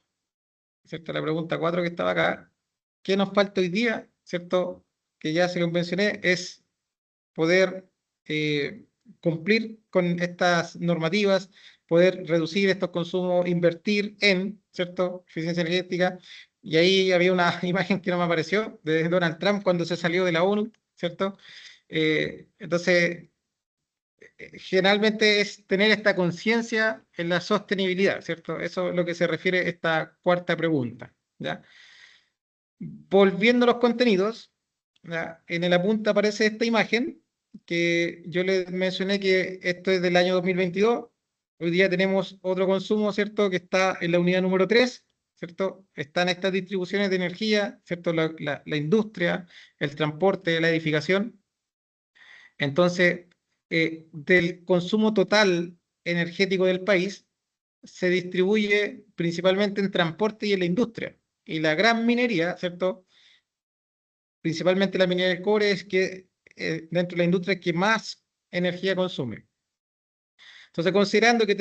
¿cierto? La pregunta 4 que estaba acá, ¿qué nos falta hoy día? ¿Cierto? Que ya se lo mencioné, es poder cumplir con estas normativas, poder reducir estos consumos, invertir en, ¿cierto?, eficiencia energética. Y ahí había una imagen que no me apareció de Donald Trump cuando se salió de la ONU, ¿cierto? Entonces, generalmente es tener esta conciencia en la sostenibilidad, ¿cierto? Eso es lo que se refiere esta cuarta pregunta, ¿ya? Volviendo a los contenidos, ¿ya? En el apunte aparece esta imagen que yo les mencioné que esto es del año 2022, hoy día tenemos otro consumo, ¿cierto? Que está en la unidad número 3, ¿cierto? Están estas distribuciones de energía, ¿cierto? La industria, el transporte, la edificación. Entonces, del consumo total energético del país, se distribuye principalmente en transporte y en la industria. Y la gran minería, ¿cierto? Principalmente la minería del cobre es que dentro de la industria es que más energía consume. Entonces, considerando que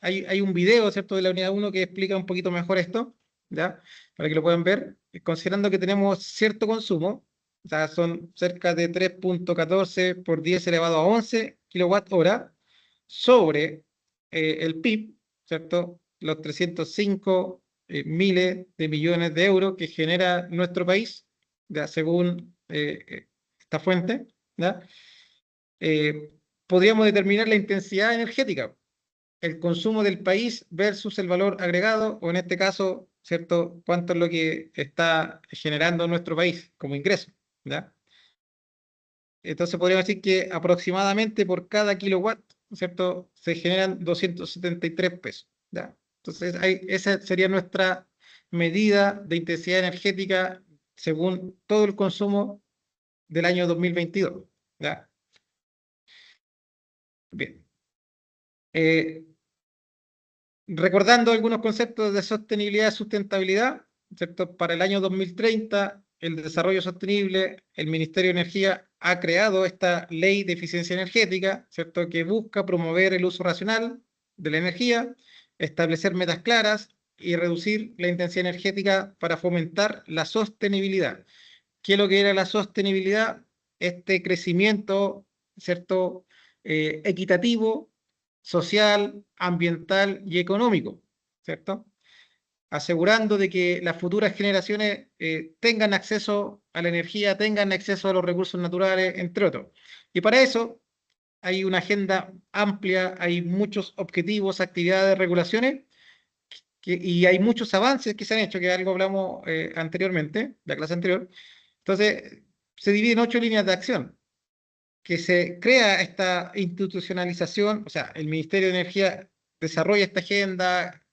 hay un video, ¿cierto? De la unidad 1 que explica un poquito mejor esto, ¿ya? Para que lo puedan ver. Considerando que tenemos cierto consumo, o sea, son cerca de 3.14 por 10 elevado a 11 kilowatt-hora sobre el PIB, ¿cierto? Los 305 miles de millones de euros que genera nuestro país, ¿ya? Según esta fuente, ¿ya? Podríamos determinar la intensidad energética, el consumo del país versus el valor agregado, o en este caso, ¿cierto? Cuánto es lo que está generando nuestro país como ingreso, ¿ya? Entonces podríamos decir que aproximadamente por cada kilowatt, ¿cierto? Se generan 273 pesos, ¿ya? Entonces esa sería nuestra medida de intensidad energética según todo el consumo del año 2022, ¿ya? Bien. Recordando algunos conceptos de sostenibilidad y sustentabilidad, ¿cierto? Para el año 2030, el desarrollo sostenible, el Ministerio de Energía ha creado esta ley de eficiencia energética, ¿cierto? Que busca promover el uso racional de la energía, establecer metas claras y reducir la intensidad energética para fomentar la sostenibilidad. ¿Qué es lo que era la sostenibilidad? Este crecimiento, ¿cierto? Equitativo, social, ambiental y económico, ¿cierto? Asegurando de que las futuras generaciones tengan acceso a la energía, tengan acceso a los recursos naturales, entre otros. Y para eso hay una agenda amplia, hay muchos objetivos, actividades, regulaciones, y hay muchos avances que se han hecho, que algo hablamos anteriormente, la clase anterior. Entonces, se divide en 8 líneas de acción, que se crea esta institucionalización, o sea, el Ministerio de Energía desarrolla esta agenda,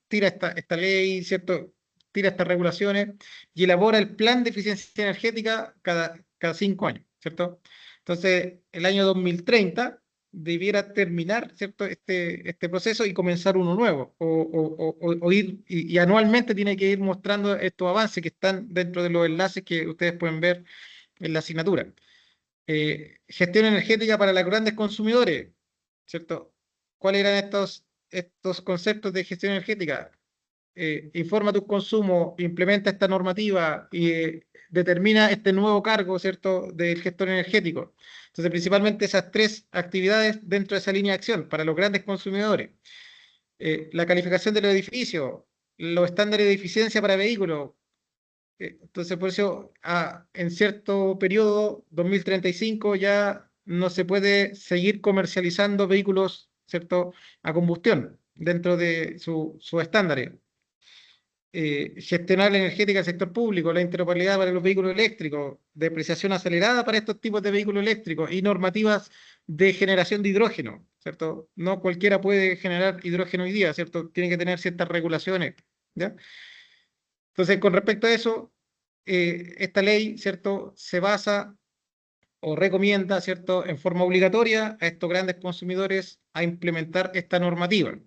tira esta ley, ¿cierto? Tira estas regulaciones y elabora el plan de eficiencia energética cada 5 años, ¿cierto? Entonces, el año 2030 debiera terminar, ¿cierto? Este proceso y comenzar uno nuevo, o ir, y anualmente tiene que ir mostrando estos avances que están dentro de los enlaces que ustedes pueden ver en la asignatura. Gestión energética para los grandes consumidores, ¿cierto? ¿Cuáles eran estos conceptos de gestión energética? Informa tus consumos, implementa esta normativa y determina este nuevo cargo, ¿cierto?, del gestor energético. Entonces, principalmente esas 3 actividades dentro de esa línea de acción para los grandes consumidores. La calificación de los edificios, los estándares de eficiencia para vehículos. Entonces, por eso, en cierto periodo, 2035, ya no se puede seguir comercializando vehículos, ¿cierto?, a combustión dentro de sus estándares. Gestionar la energética del sector público, la interoperabilidad para los vehículos eléctricos, depreciación acelerada para estos tipos de vehículos eléctricos y normativas de generación de hidrógeno, ¿cierto? No cualquiera puede generar hidrógeno hoy día, ¿cierto? Tiene que tener ciertas regulaciones, ¿ya? Entonces, con respecto a eso, esta ley, ¿cierto?, se basa o recomienda, ¿cierto?, en forma obligatoria a estos grandes consumidores a implementar esta normativa,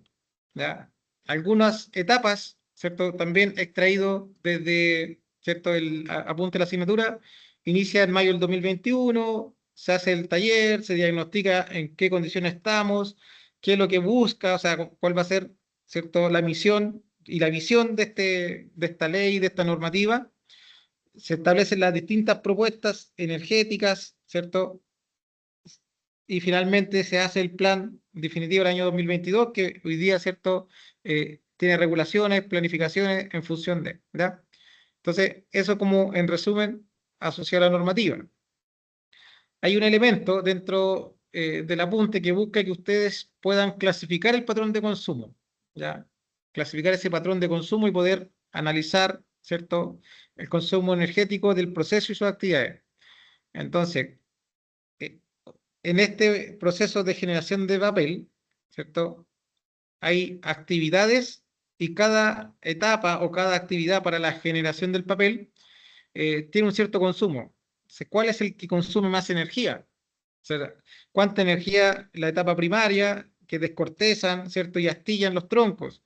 ¿ya? Algunas etapas, ¿cierto?, también extraído desde, ¿cierto?, el apunte de la asignatura, inicia en mayo del 2021, se hace el taller, se diagnostica en qué condiciones estamos, qué es lo que busca, o sea, cuál va a ser, ¿cierto?, la misión y la visión de esta ley, de esta normativa. Se establecen las distintas propuestas energéticas, ¿cierto? Y finalmente se hace el plan definitivo del año 2022, que hoy día, ¿cierto?, tiene regulaciones, planificaciones en función de, ¿verdad? Entonces, eso como en resumen asociado a la normativa. Hay un elemento dentro del apunte que busca que ustedes puedan clasificar el patrón de consumo, ¿ya? Clasificar ese patrón de consumo y poder analizar, ¿cierto?, el consumo energético del proceso y sus actividades. Entonces, en este proceso de generación de papel, ¿cierto?, hay actividades y cada etapa o cada actividad para la generación del papel tiene un cierto consumo. Entonces, ¿cuál es el que consume más energía? O sea, ¿cuánta energía la etapa primaria que descortezan, ¿cierto? Y astillan los troncos?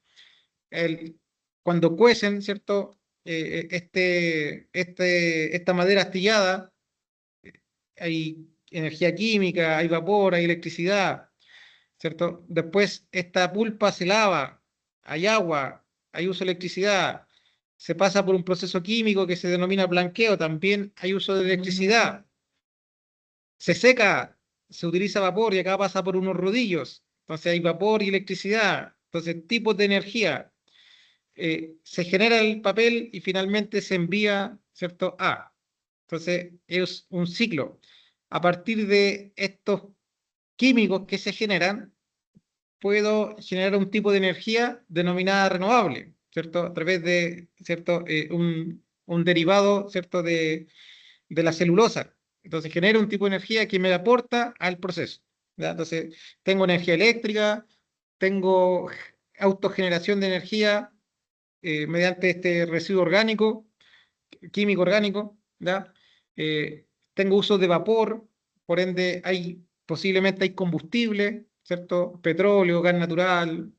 Cuando cuecen, ¿cierto? Esta madera astillada, hay energía química, hay vapor, hay electricidad, ¿cierto? Después esta pulpa se lava, hay agua, hay uso de electricidad, se pasa por un proceso químico que se denomina blanqueo, también hay uso de electricidad, se seca, se utiliza vapor y acá pasa por unos rodillos, entonces hay vapor y electricidad, entonces tipos de energía. Se genera el papel y finalmente se envía, ¿cierto? Entonces es un ciclo. A partir de estos químicos que se generan, puedo generar un tipo de energía denominada renovable, ¿cierto? A través de, ¿cierto? Un derivado, ¿cierto? De la celulosa. Entonces genera un tipo de energía que me aporta al proceso, ¿ya? Entonces tengo energía eléctrica, tengo autogeneración de energía mediante este residuo orgánico, químico orgánico, ¿ya? Tengo uso de vapor, por ende posiblemente hay combustible, ¿cierto? Petróleo, gas natural,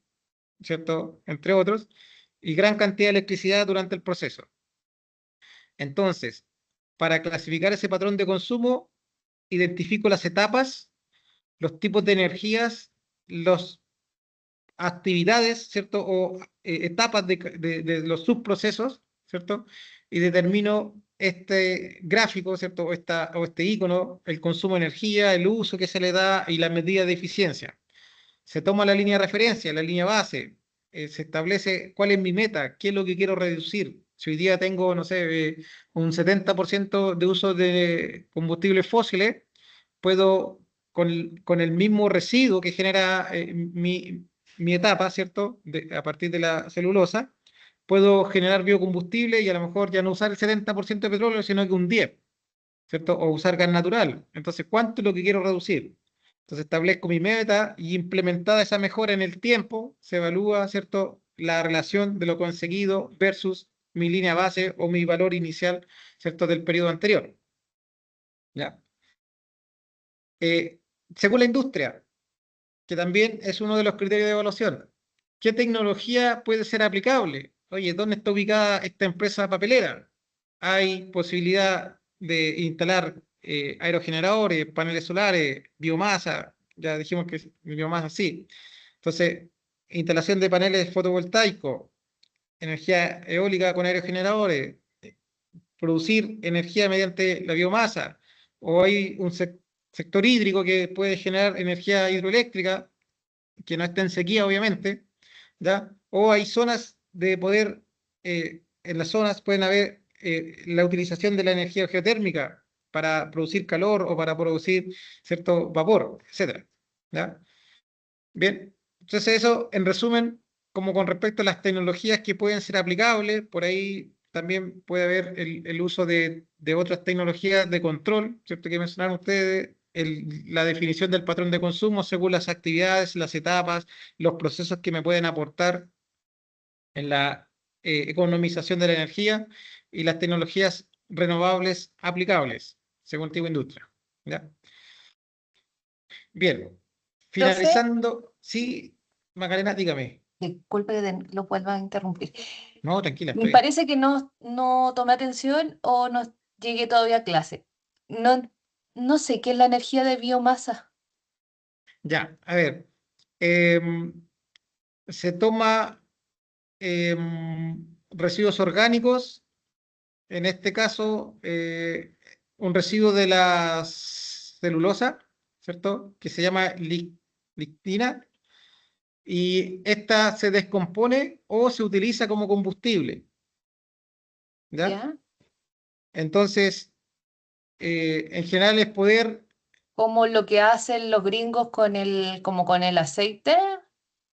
¿cierto? Entre otros, y gran cantidad de electricidad durante el proceso. Entonces, para clasificar ese patrón de consumo, identifico las etapas, los tipos de energías, las actividades, ¿cierto? O etapas de los subprocesos, ¿cierto? Y determino este gráfico, ¿cierto? O este icono, el consumo de energía, el uso que se le da y la medida de eficiencia. Se toma la línea de referencia, la línea base, se establece cuál es mi meta, qué es lo que quiero reducir. Si hoy día tengo, no sé, un 70% de uso de combustibles fósiles, puedo, con el mismo residuo que genera mi etapa, ¿cierto? A partir de la celulosa, puedo generar biocombustible y a lo mejor ya no usar el 70% de petróleo, sino que un 10%, ¿cierto? O usar gas natural. Entonces, ¿cuánto es lo que quiero reducir? Entonces, establezco mi meta y implementada esa mejora en el tiempo, se evalúa, ¿cierto? La relación de lo conseguido versus mi línea base o mi valor inicial, ¿cierto? Del periodo anterior. ¿Ya? Según la industria, que también es uno de los criterios de evaluación, ¿qué tecnología puede ser aplicable? Oye, ¿dónde está ubicada esta empresa papelera? Hay posibilidad de instalar aerogeneradores, paneles solares, biomasa, ya dijimos que biomasa sí. Entonces, instalación de paneles fotovoltaicos, energía eólica con aerogeneradores, producir energía mediante la biomasa, o hay un sector hídrico que puede generar energía hidroeléctrica, que no esté en sequía, obviamente, ¿ya? O hay zonas de poder, en las zonas pueden haber la utilización de la energía geotérmica para producir calor o para producir cierto vapor, etcétera, ¿ya? Bien, entonces eso, en resumen, como con respecto a las tecnologías que pueden ser aplicables, por ahí también puede haber el uso de otras tecnologías de control, ¿cierto? Que mencionaron ustedes, la definición del patrón de consumo según las actividades, las etapas, los procesos que me pueden aportar en la economización de la energía y las tecnologías renovables aplicables, según tipo de industria, ¿ya? Bien, Profe, finalizando, sí, Macarena, dígame. disculpe que lo vuelva a interrumpir. No, tranquila, Me estoy bien. parece que no tomé atención o no llegué todavía a clase. No, no sé qué es la energía de biomasa. Ya, a ver, em, se toma residuos orgánicos, en este caso, un residuo de la celulosa, ¿cierto? Que se llama lictina, y esta se descompone o se utiliza como combustible, ¿ya? ¿Ya? Entonces, en general es poder, Como lo que hacen los gringos como con el aceite,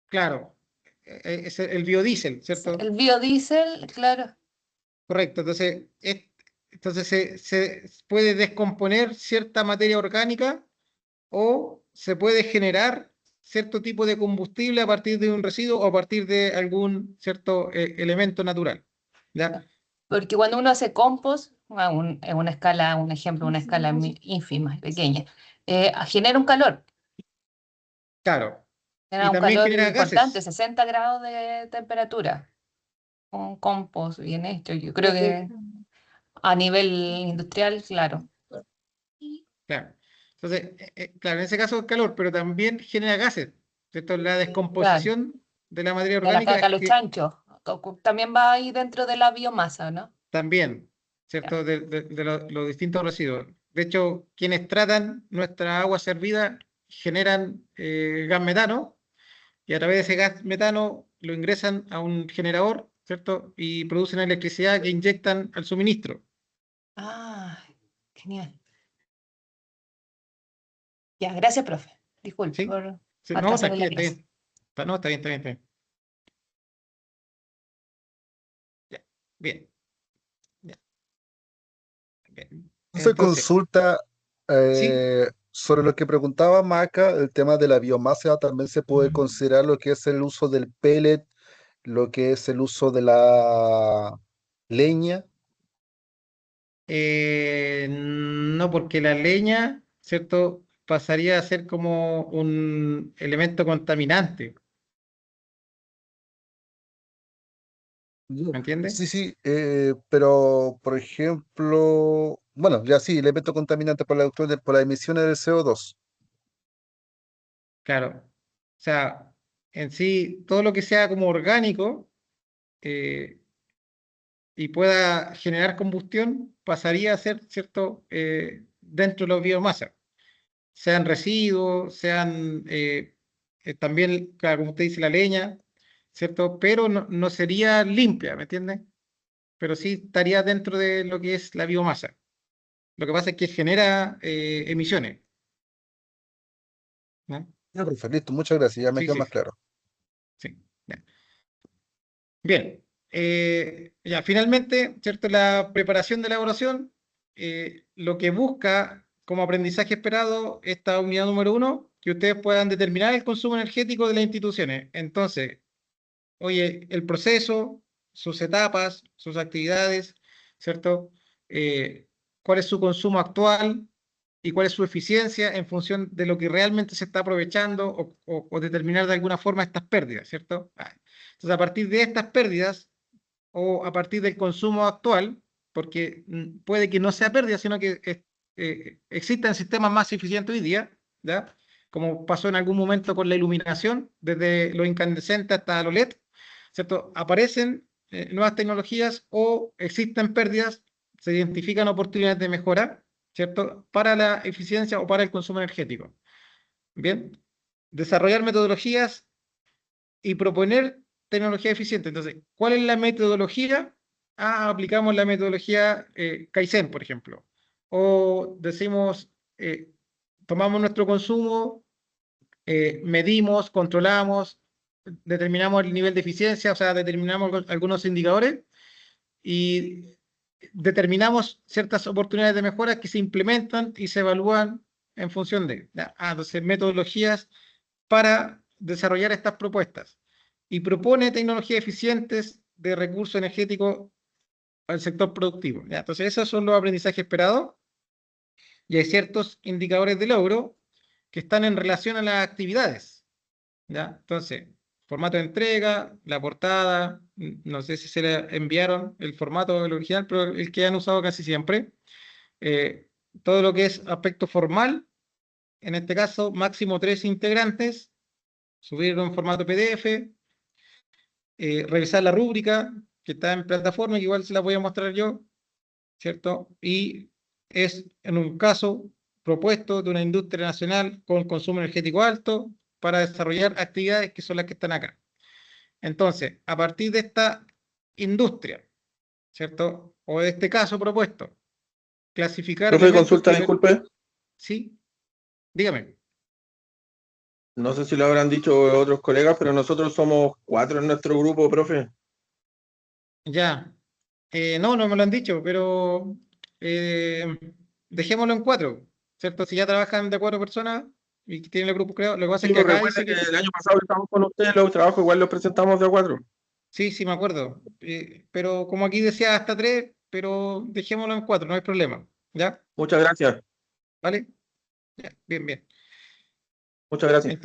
claro, es el biodiesel, ¿cierto? el biodiesel, claro. Correcto, entonces, entonces se puede descomponer cierta materia orgánica o se puede generar cierto tipo de combustible a partir de un residuo o a partir de algún cierto elemento natural. ¿Ya? Porque cuando uno hace compost, en una escala, un ejemplo, una escala ínfima, pequeña, genera un calor. Claro. Genera Y un también calor genera importante, gases. 60 grados de temperatura. Un compost bien hecho. Yo creo que a nivel industrial, claro. Claro. Entonces, claro, en ese caso es calor, pero también genera gases. ¿Cierto? La Claro. descomposición de la materia De la orgánica caca, es los que chanchos. También va ahí dentro de la biomasa, ¿no? también, Ya. ¿cierto? De los distintos residuos. De hecho, quienes tratan nuestra agua servida generan gas metano y a través de ese gas metano lo ingresan a un generador, ¿cierto? Y producen electricidad que inyectan al suministro. Ah, genial. Ya, gracias, profe. Disculpe ¿Sí? por Sí, no, atrasar la tranquilo, está clase. bien. No, está bien, está bien, está bien. Ya, bien, ya, bien. Entonces, Entonces, consulta sí, sobre lo que preguntaba Maca, el tema de la biomasa también se puede considerar lo que es el uso del pellet, lo que es el uso de la leña. no porque la leña, ¿cierto? Pasaría a ser como un elemento contaminante, Ya. ¿me entiendes? Sí, sí, pero por ejemplo, bueno, ya sí, elemento contaminante por por las emisiones de CO2. Claro. O sea, en sí, todo lo que sea como orgánico eh, y pueda generar combustión pasaría a ser, ¿cierto? Dentro de la biomasa. Sean residuos, sean también, claro, como usted dice, la leña, ¿cierto? Pero no sería limpia, ¿me entiende? Pero sí estaría dentro de lo que es la biomasa. Lo que pasa es que genera emisiones, ¿no? Ya, profe, listo, muchas gracias, ya me Sí, queda sí, más claro. sí. Ya. Bien, ya finalmente, ¿cierto? La preparación de la evaluación, lo que busca como aprendizaje esperado esta unidad número 1, que ustedes puedan determinar el consumo energético de las instituciones. Entonces, oye, el proceso, sus etapas, sus actividades, ¿cierto? ¿Cuál es su consumo actual y cuál es su eficiencia en función de lo que realmente se está aprovechando o determinar de alguna forma estas pérdidas, ¿cierto? Entonces, a partir de estas pérdidas o a partir del consumo actual, porque puede que no sea pérdida, sino que existan sistemas más eficientes hoy día, ¿ya? Como pasó en algún momento con la iluminación, desde lo incandescente hasta lo LED, ¿cierto? Aparecen nuevas tecnologías o existen pérdidas, se identifican oportunidades de mejora, ¿cierto? Para la eficiencia o para el consumo energético. Bien, desarrollar metodologías y proponer tecnología eficiente. Entonces, ¿cuál es la metodología? Aplicamos la metodología Kaizen, por ejemplo. O decimos, tomamos nuestro consumo, medimos, controlamos, determinamos el nivel de eficiencia, o sea, determinamos algunos indicadores y determinamos ciertas oportunidades de mejora que se implementan y se evalúan en función de. ¿Ya? Entonces, metodologías para desarrollar estas propuestas y propone tecnologías eficientes de recursos energéticos al sector productivo. ¿Ya? Entonces, esos son los aprendizajes esperados y hay ciertos indicadores de logro que están en relación a las actividades. ¿Ya? Entonces, formato de entrega, la portada, no sé si se le enviaron el formato del original, pero el que han usado casi siempre. Eh, todo lo que es aspecto formal, en este caso, máximo 3 integrantes, subirlo en formato PDF, revisar la rúbrica que está en plataforma, que igual se la voy a mostrar yo, ¿cierto? Y es en un caso propuesto de una industria nacional con consumo energético alto para desarrollar actividades que son las que están acá. Entonces, a partir de esta industria, ¿cierto? O de este caso propuesto, clasificar Profe, elementos consulta, que... disculpe. Sí, dígame. No sé si lo habrán dicho otros colegas, pero nosotros somos 4 en nuestro grupo, profe. Ya. No me lo han dicho, pero dejémoslo en 4, ¿cierto? Si ya trabajan de 4 personas, y que tienen el grupo creado. Lo que pasa Sí, es que pues acá recuerda dice que que... el año pasado estamos con ustedes, los trabajos igual los presentamos de a 4. Sí, sí, me acuerdo. Pero como aquí decía hasta 3, pero dejémoslo en 4, no hay problema. ¿Ya? Muchas gracias, ¿Vale? Ya, bien, bien. muchas gracias.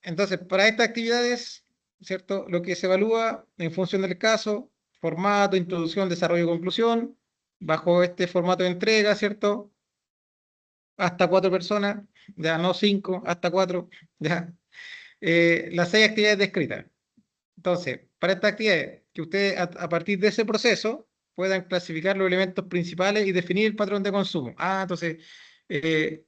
Entonces, para estas actividades, ¿cierto? Lo que se evalúa en función del caso, formato, introducción, desarrollo y conclusión, bajo este formato de entrega, ¿cierto? Hasta 4 personas, ya no 5, hasta 4, ya. Las 6 actividades descritas. Entonces, para estas actividades, que ustedes a partir de ese proceso puedan clasificar los elementos principales y definir el patrón de consumo. Entonces,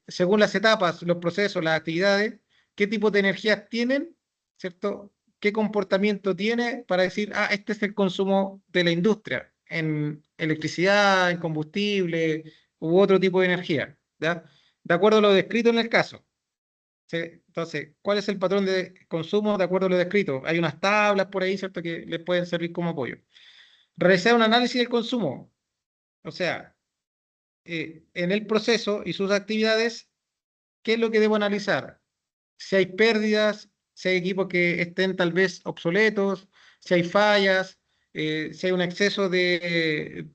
según las etapas, los procesos, las actividades, qué tipo de energías tienen, ¿cierto? ¿Qué comportamiento tiene para decir, este es el consumo de la industria en electricidad, en combustible u otro tipo de energía, ¿ya? De acuerdo a lo descrito en el caso. ¿Sí? Entonces, ¿cuál es el patrón de consumo de acuerdo a lo descrito? Hay unas tablas por ahí, ¿cierto?, que les pueden servir como apoyo. Realizar un análisis del consumo, o sea, en el proceso y sus actividades, ¿qué es lo que debo analizar? Si hay pérdidas, si hay equipos que estén tal vez obsoletos, si hay fallas, si hay un exceso de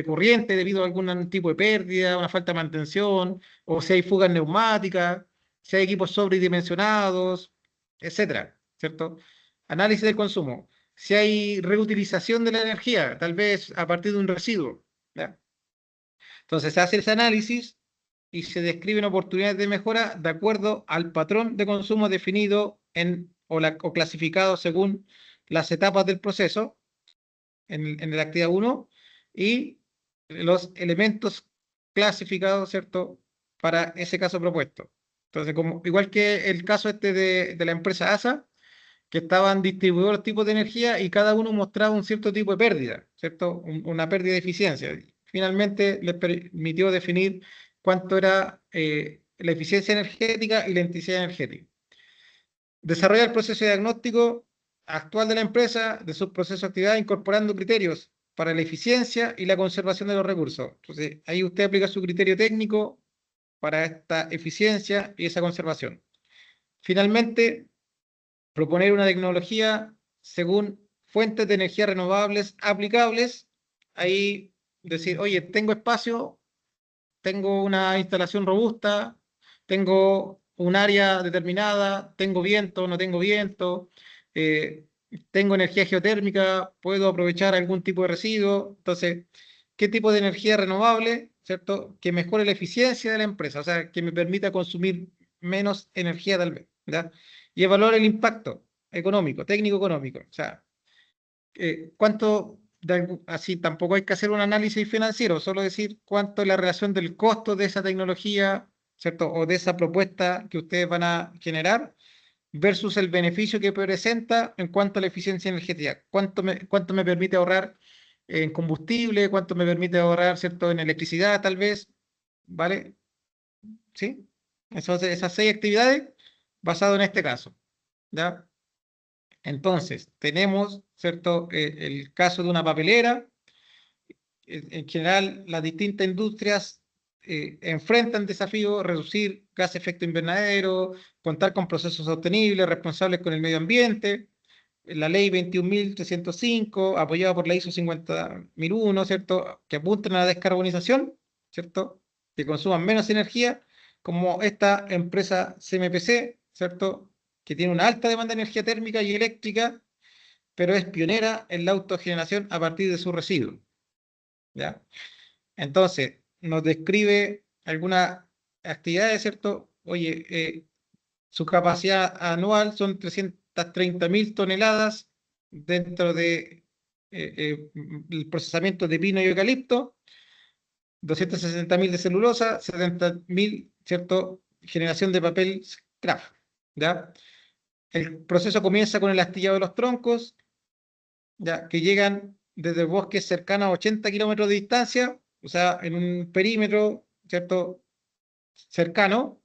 corriente debido a algún tipo de pérdida, una falta de mantención, o si hay fugas neumáticas, si hay equipos sobredimensionados, etcétera, ¿cierto? Análisis del consumo. Si hay reutilización de la energía, tal vez a partir de un residuo, ¿ya? Entonces se hace ese análisis y se describen oportunidades de mejora de acuerdo al patrón de consumo definido o clasificado según las etapas del proceso en la actividad 1 y los elementos clasificados, ¿cierto?, para ese caso propuesto. Entonces, igual que el caso de la empresa ASA, que estaban distribuidos los tipos de energía y cada uno mostraba un cierto tipo de pérdida, ¿cierto? Una pérdida de eficiencia. Finalmente les permitió definir cuánto era la eficiencia energética y la intensidad energética. Desarrolla el proceso diagnóstico actual de la empresa, de sus procesos de actividad, incorporando criterios para la eficiencia y la conservación de los recursos. Entonces, ahí usted aplica su criterio técnico para esta eficiencia y esa conservación. Finalmente, proponer una tecnología según fuentes de energía renovables aplicables. Ahí decir, oye, tengo espacio, tengo una instalación robusta, tengo un área determinada, tengo viento, no tengo viento, eh, tengo energía geotérmica, puedo aprovechar algún tipo de residuo. Entonces, ¿qué tipo de energía renovable, cierto? Que mejore la eficiencia de la empresa, o sea, que me permita consumir menos energía tal vez, ¿ya? Y evaluar el impacto económico, técnico-económico, o sea, cuánto, así tampoco hay que hacer un análisis financiero, solo decir cuánto es la relación del costo de esa tecnología, ¿cierto? O de esa propuesta que ustedes van a generar versus el beneficio que presenta en cuanto a la eficiencia energética. Cuánto me permite ahorrar en combustible, cuánto me permite ahorrar, ¿cierto?, en electricidad tal vez, ¿vale? ¿Sí? Entonces, esas 6 actividades basado en este caso, ¿ya? Entonces, tenemos, ¿cierto?, el caso de una papelera. En general, las distintas industrias enfrentan desafíos, reducir gas de efecto invernadero, contar con procesos sostenibles, responsables con el medio ambiente. La ley 21.305, apoyada por la ISO 50.001, ¿cierto?, que apuntan a la descarbonización, ¿cierto?, que consuman menos energía, como esta empresa CMPC, ¿cierto?, que tiene una alta demanda de energía térmica y eléctrica, pero es pionera en la autogeneración a partir de sus residuos, ¿ya? Entonces, nos describe algunas actividades, ¿cierto? Oye, su capacidad anual son 330.000 toneladas dentro de el procesamiento de pino y eucalipto, 260.000 de celulosa, 70.000, ¿cierto?, generación de papel craft, ¿ya? El proceso comienza con el astillado de los troncos, ya, que llegan desde bosques cercanos a 80 kilómetros de distancia, o sea, en un perímetro, ¿cierto?, cercano,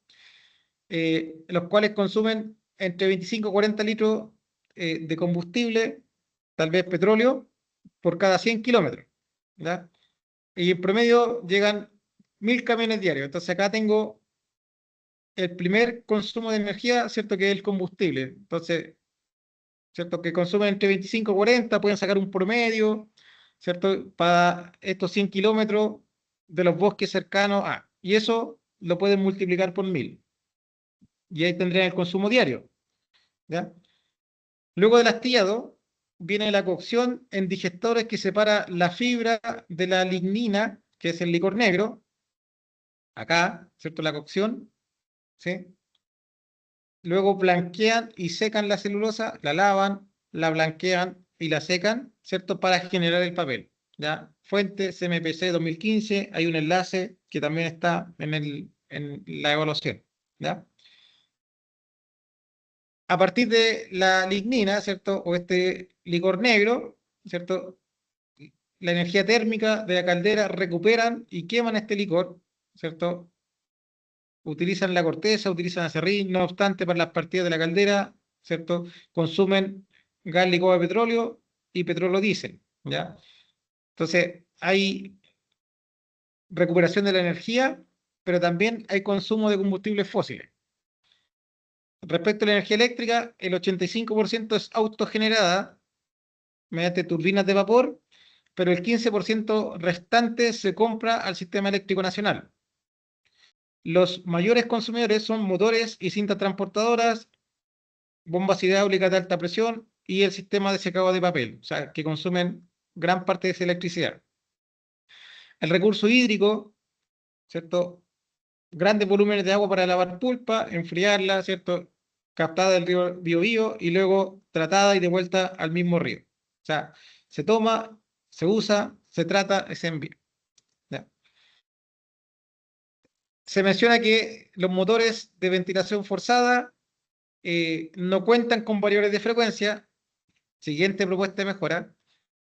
los cuales consumen entre 25 y 40 litros de combustible, tal vez petróleo, por cada 100 kilómetros, ¿ya? Y en promedio llegan 1.000 camiones diarios. Entonces acá tengo el primer consumo de energía, ¿cierto? Que es el combustible. Entonces, ¿cierto? Que consumen entre 25 y 40, pueden sacar un promedio, ¿cierto? Para estos 100 kilómetros de los bosques cercanos a. Y eso lo pueden multiplicar por 1000. Y ahí tendrían el consumo diario, ¿ya? Luego del astillado, viene la cocción en digestores que separa la fibra de la lignina, que es el licor negro. Acá, ¿cierto? La cocción, ¿sí? Luego blanquean y secan la celulosa, la lavan, la blanquean y la secan, ¿cierto? Para generar el papel, ¿ya? Fuente CMPC 2015, hay un enlace que también está en la evaluación, ¿ya? A partir de la lignina, ¿cierto? O este licor negro, ¿cierto? La energía térmica de la caldera recuperan y queman este licor, ¿cierto? Utilizan la corteza, utilizan acerrín, no obstante, para las partidas de la caldera, ¿cierto? Consumen gas licuado de petróleo y petróleo diésel, ¿ya? Entonces, hay recuperación de la energía, pero también hay consumo de combustibles fósiles. Respecto a la energía eléctrica, el 85% es autogenerada mediante turbinas de vapor, pero el 15% restante se compra al sistema eléctrico nacional. Los mayores consumidores son motores y cintas transportadoras, bombas hidráulicas de alta presión y el sistema de secado de papel, o sea, que consumen gran parte de esa electricidad. El recurso hídrico, ¿cierto? Grandes volúmenes de agua para lavar pulpa, enfriarla, ¿cierto? Captada del río Biobío y luego tratada y devuelta al mismo río. O sea, se toma, se usa, se trata, se envía. ¿Ya? Se menciona que los motores de ventilación forzada no cuentan con variables de frecuencia. Siguiente propuesta de mejora,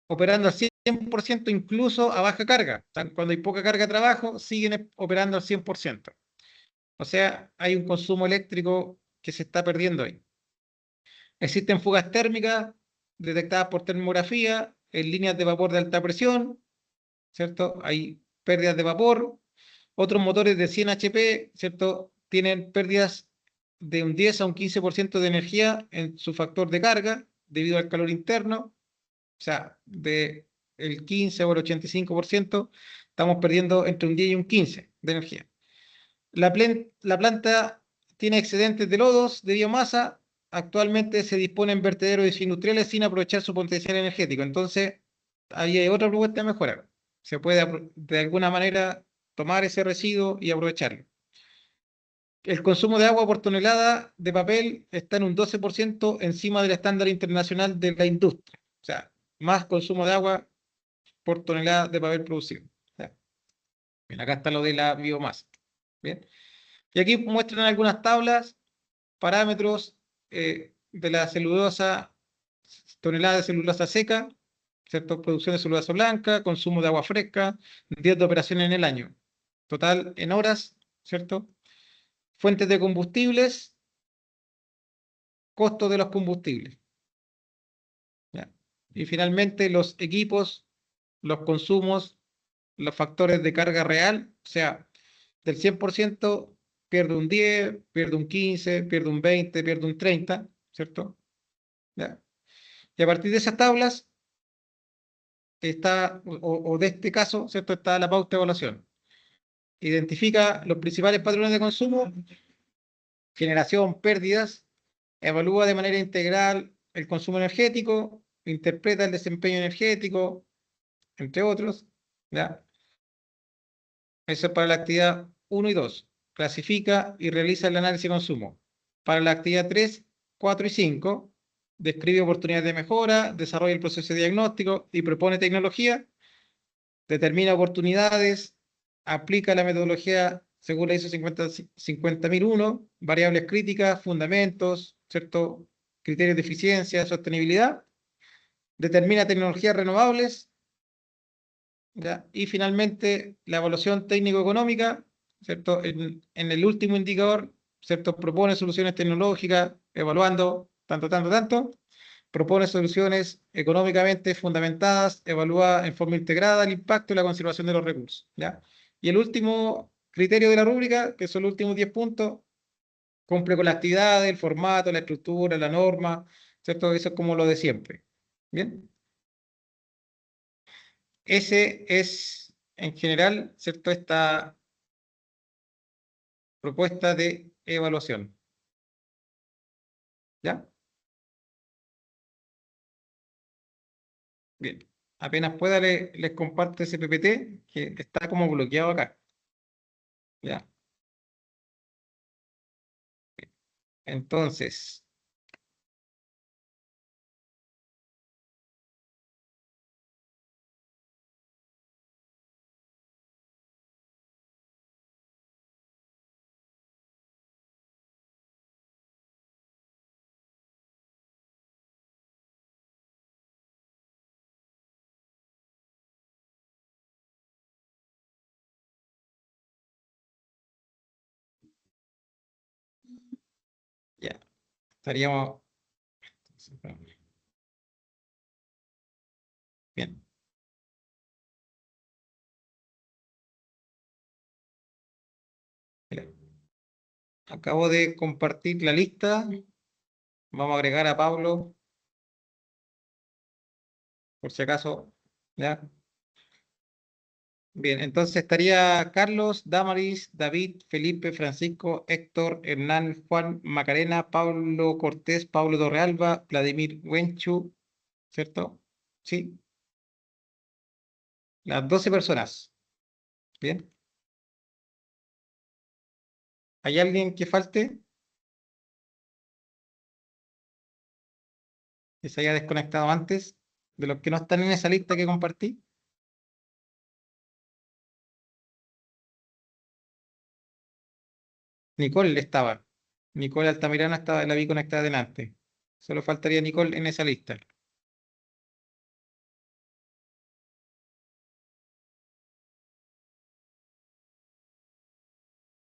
operando al 100% incluso a baja carga. O sea, cuando hay poca carga de trabajo, siguen operando al 100%. O sea, hay un consumo eléctrico que se está perdiendo ahí. Existen fugas térmicas detectadas por termografía en líneas de vapor de alta presión, ¿cierto? Hay pérdidas de vapor. Otros motores de 100 HP, ¿cierto? Tienen pérdidas de un 10 a un 15% de energía en su factor de carga debido al calor interno. O sea, de el 15 o el 85%, estamos perdiendo entre un 10 y un 15 de energía. La planta tiene excedentes de lodos de biomasa. Actualmente se disponen vertederos industriales sin aprovechar su potencial energético. Entonces, ahí hay otra propuesta de mejora. Se puede de alguna manera tomar ese residuo y aprovecharlo. El consumo de agua por tonelada de papel está en un 12% encima del estándar internacional de la industria. O sea, más consumo de agua por tonelada de papel producido. ¿Ya? Bien, acá está lo de la biomasa. Bien. Y aquí muestran algunas tablas, parámetros de la celulosa, tonelada de celulosa seca, ¿cierto? Producción de celulosa blanca, consumo de agua fresca, días de operación en el año. Total en horas, ¿cierto? Fuentes de combustibles, costo de los combustibles. ¿Ya? Y finalmente los equipos, los consumos, los factores de carga real, o sea, del 100% pierde un 10, pierde un 15, pierde un 20, pierde un 30, ¿cierto? ¿Ya? Y a partir de esas tablas está, o de este caso, ¿cierto? Está la pauta de evaluación. Identifica los principales patrones de consumo, generación, pérdidas, evalúa de manera integral el consumo energético, interpreta el desempeño energético, entre otros, ¿ya? Eso es para la actividad 1 y 2. Clasifica y realiza el análisis de consumo. Para la actividad 3, 4 y 5, describe oportunidades de mejora, desarrolla el proceso de diagnóstico y propone tecnología, determina oportunidades, aplica la metodología según la ISO 50001, variables críticas, fundamentos, ¿cierto? Criterios de eficiencia, sostenibilidad, determina tecnologías renovables, ¿ya? Y finalmente la evaluación técnico-económica, ¿cierto? En el último indicador, ¿cierto? Propone soluciones tecnológicas, evaluando tanto, propone soluciones económicamente fundamentadas, evalúa en forma integrada el impacto y la conservación de los recursos, ¿ya? Y el último criterio de la rúbrica, que son los últimos 10 puntos, cumple con las actividades, el formato, la estructura, la norma, ¿cierto? Eso es como lo de siempre. ¿Bien? Ese es, en general, ¿cierto? Esta propuesta de evaluación. ¿Ya? Bien. Apenas pueda les comparto ese PPT que está como bloqueado acá. ¿Ya? Entonces, ya, estaríamos... Bien. Mira, acabo de compartir la lista. Vamos a agregar a Pablo, por si acaso. ¿Ya? Bien, entonces estaría Carlos, Damaris, David, Felipe, Francisco, Héctor, Hernán, Juan, Macarena, Pablo Cortés, Pablo Torrealba, Vladimir Wenchu, ¿cierto? Sí, las 12 personas. Bien. ¿Hay alguien que falte? ¿Que se haya desconectado antes de los que no están en esa lista que compartí? Nicole estaba. Nicole Altamirano estaba, la vi conectada delante. Solo faltaría Nicole en esa lista.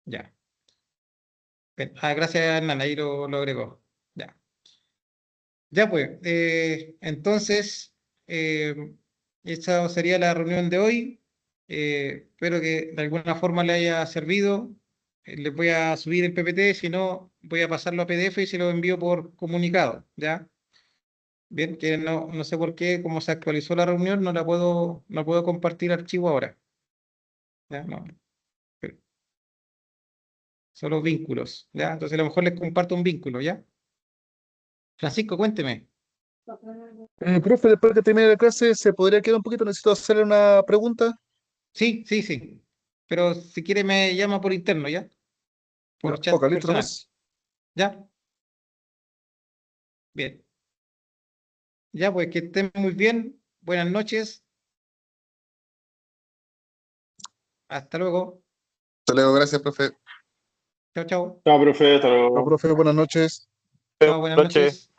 Ya. Bien. Ah, gracias, Hernán, ahí lo agregó. Ya. Ya pues, entonces, esa sería la reunión de hoy. Espero que de alguna forma le haya servido. Les voy a subir el PPT, si no, voy a pasarlo a PDF y se lo envío por comunicado, ¿ya? Bien, que no sé por qué, como se actualizó la reunión, no puedo compartir archivo ahora. ¿Ya? No, pero solo vínculos, ¿ya? Entonces a lo mejor les comparto un vínculo, ¿ya? Francisco, cuénteme. Profe, después que termine la clase, ¿se podría quedar un poquito? Necesito hacerle una pregunta. Sí, sí, sí. Pero si quiere me llama por interno, ¿ya? Ya, Por chat poca, listo personal. nomás. ¿Ya? Bien. Ya, pues que estén muy bien. Buenas noches. Hasta luego. Hasta luego, gracias, profe. Chao, chao. Chao, profe, hasta Chao, luego. profe, buenas noches. Chao, buenas Noche. noches.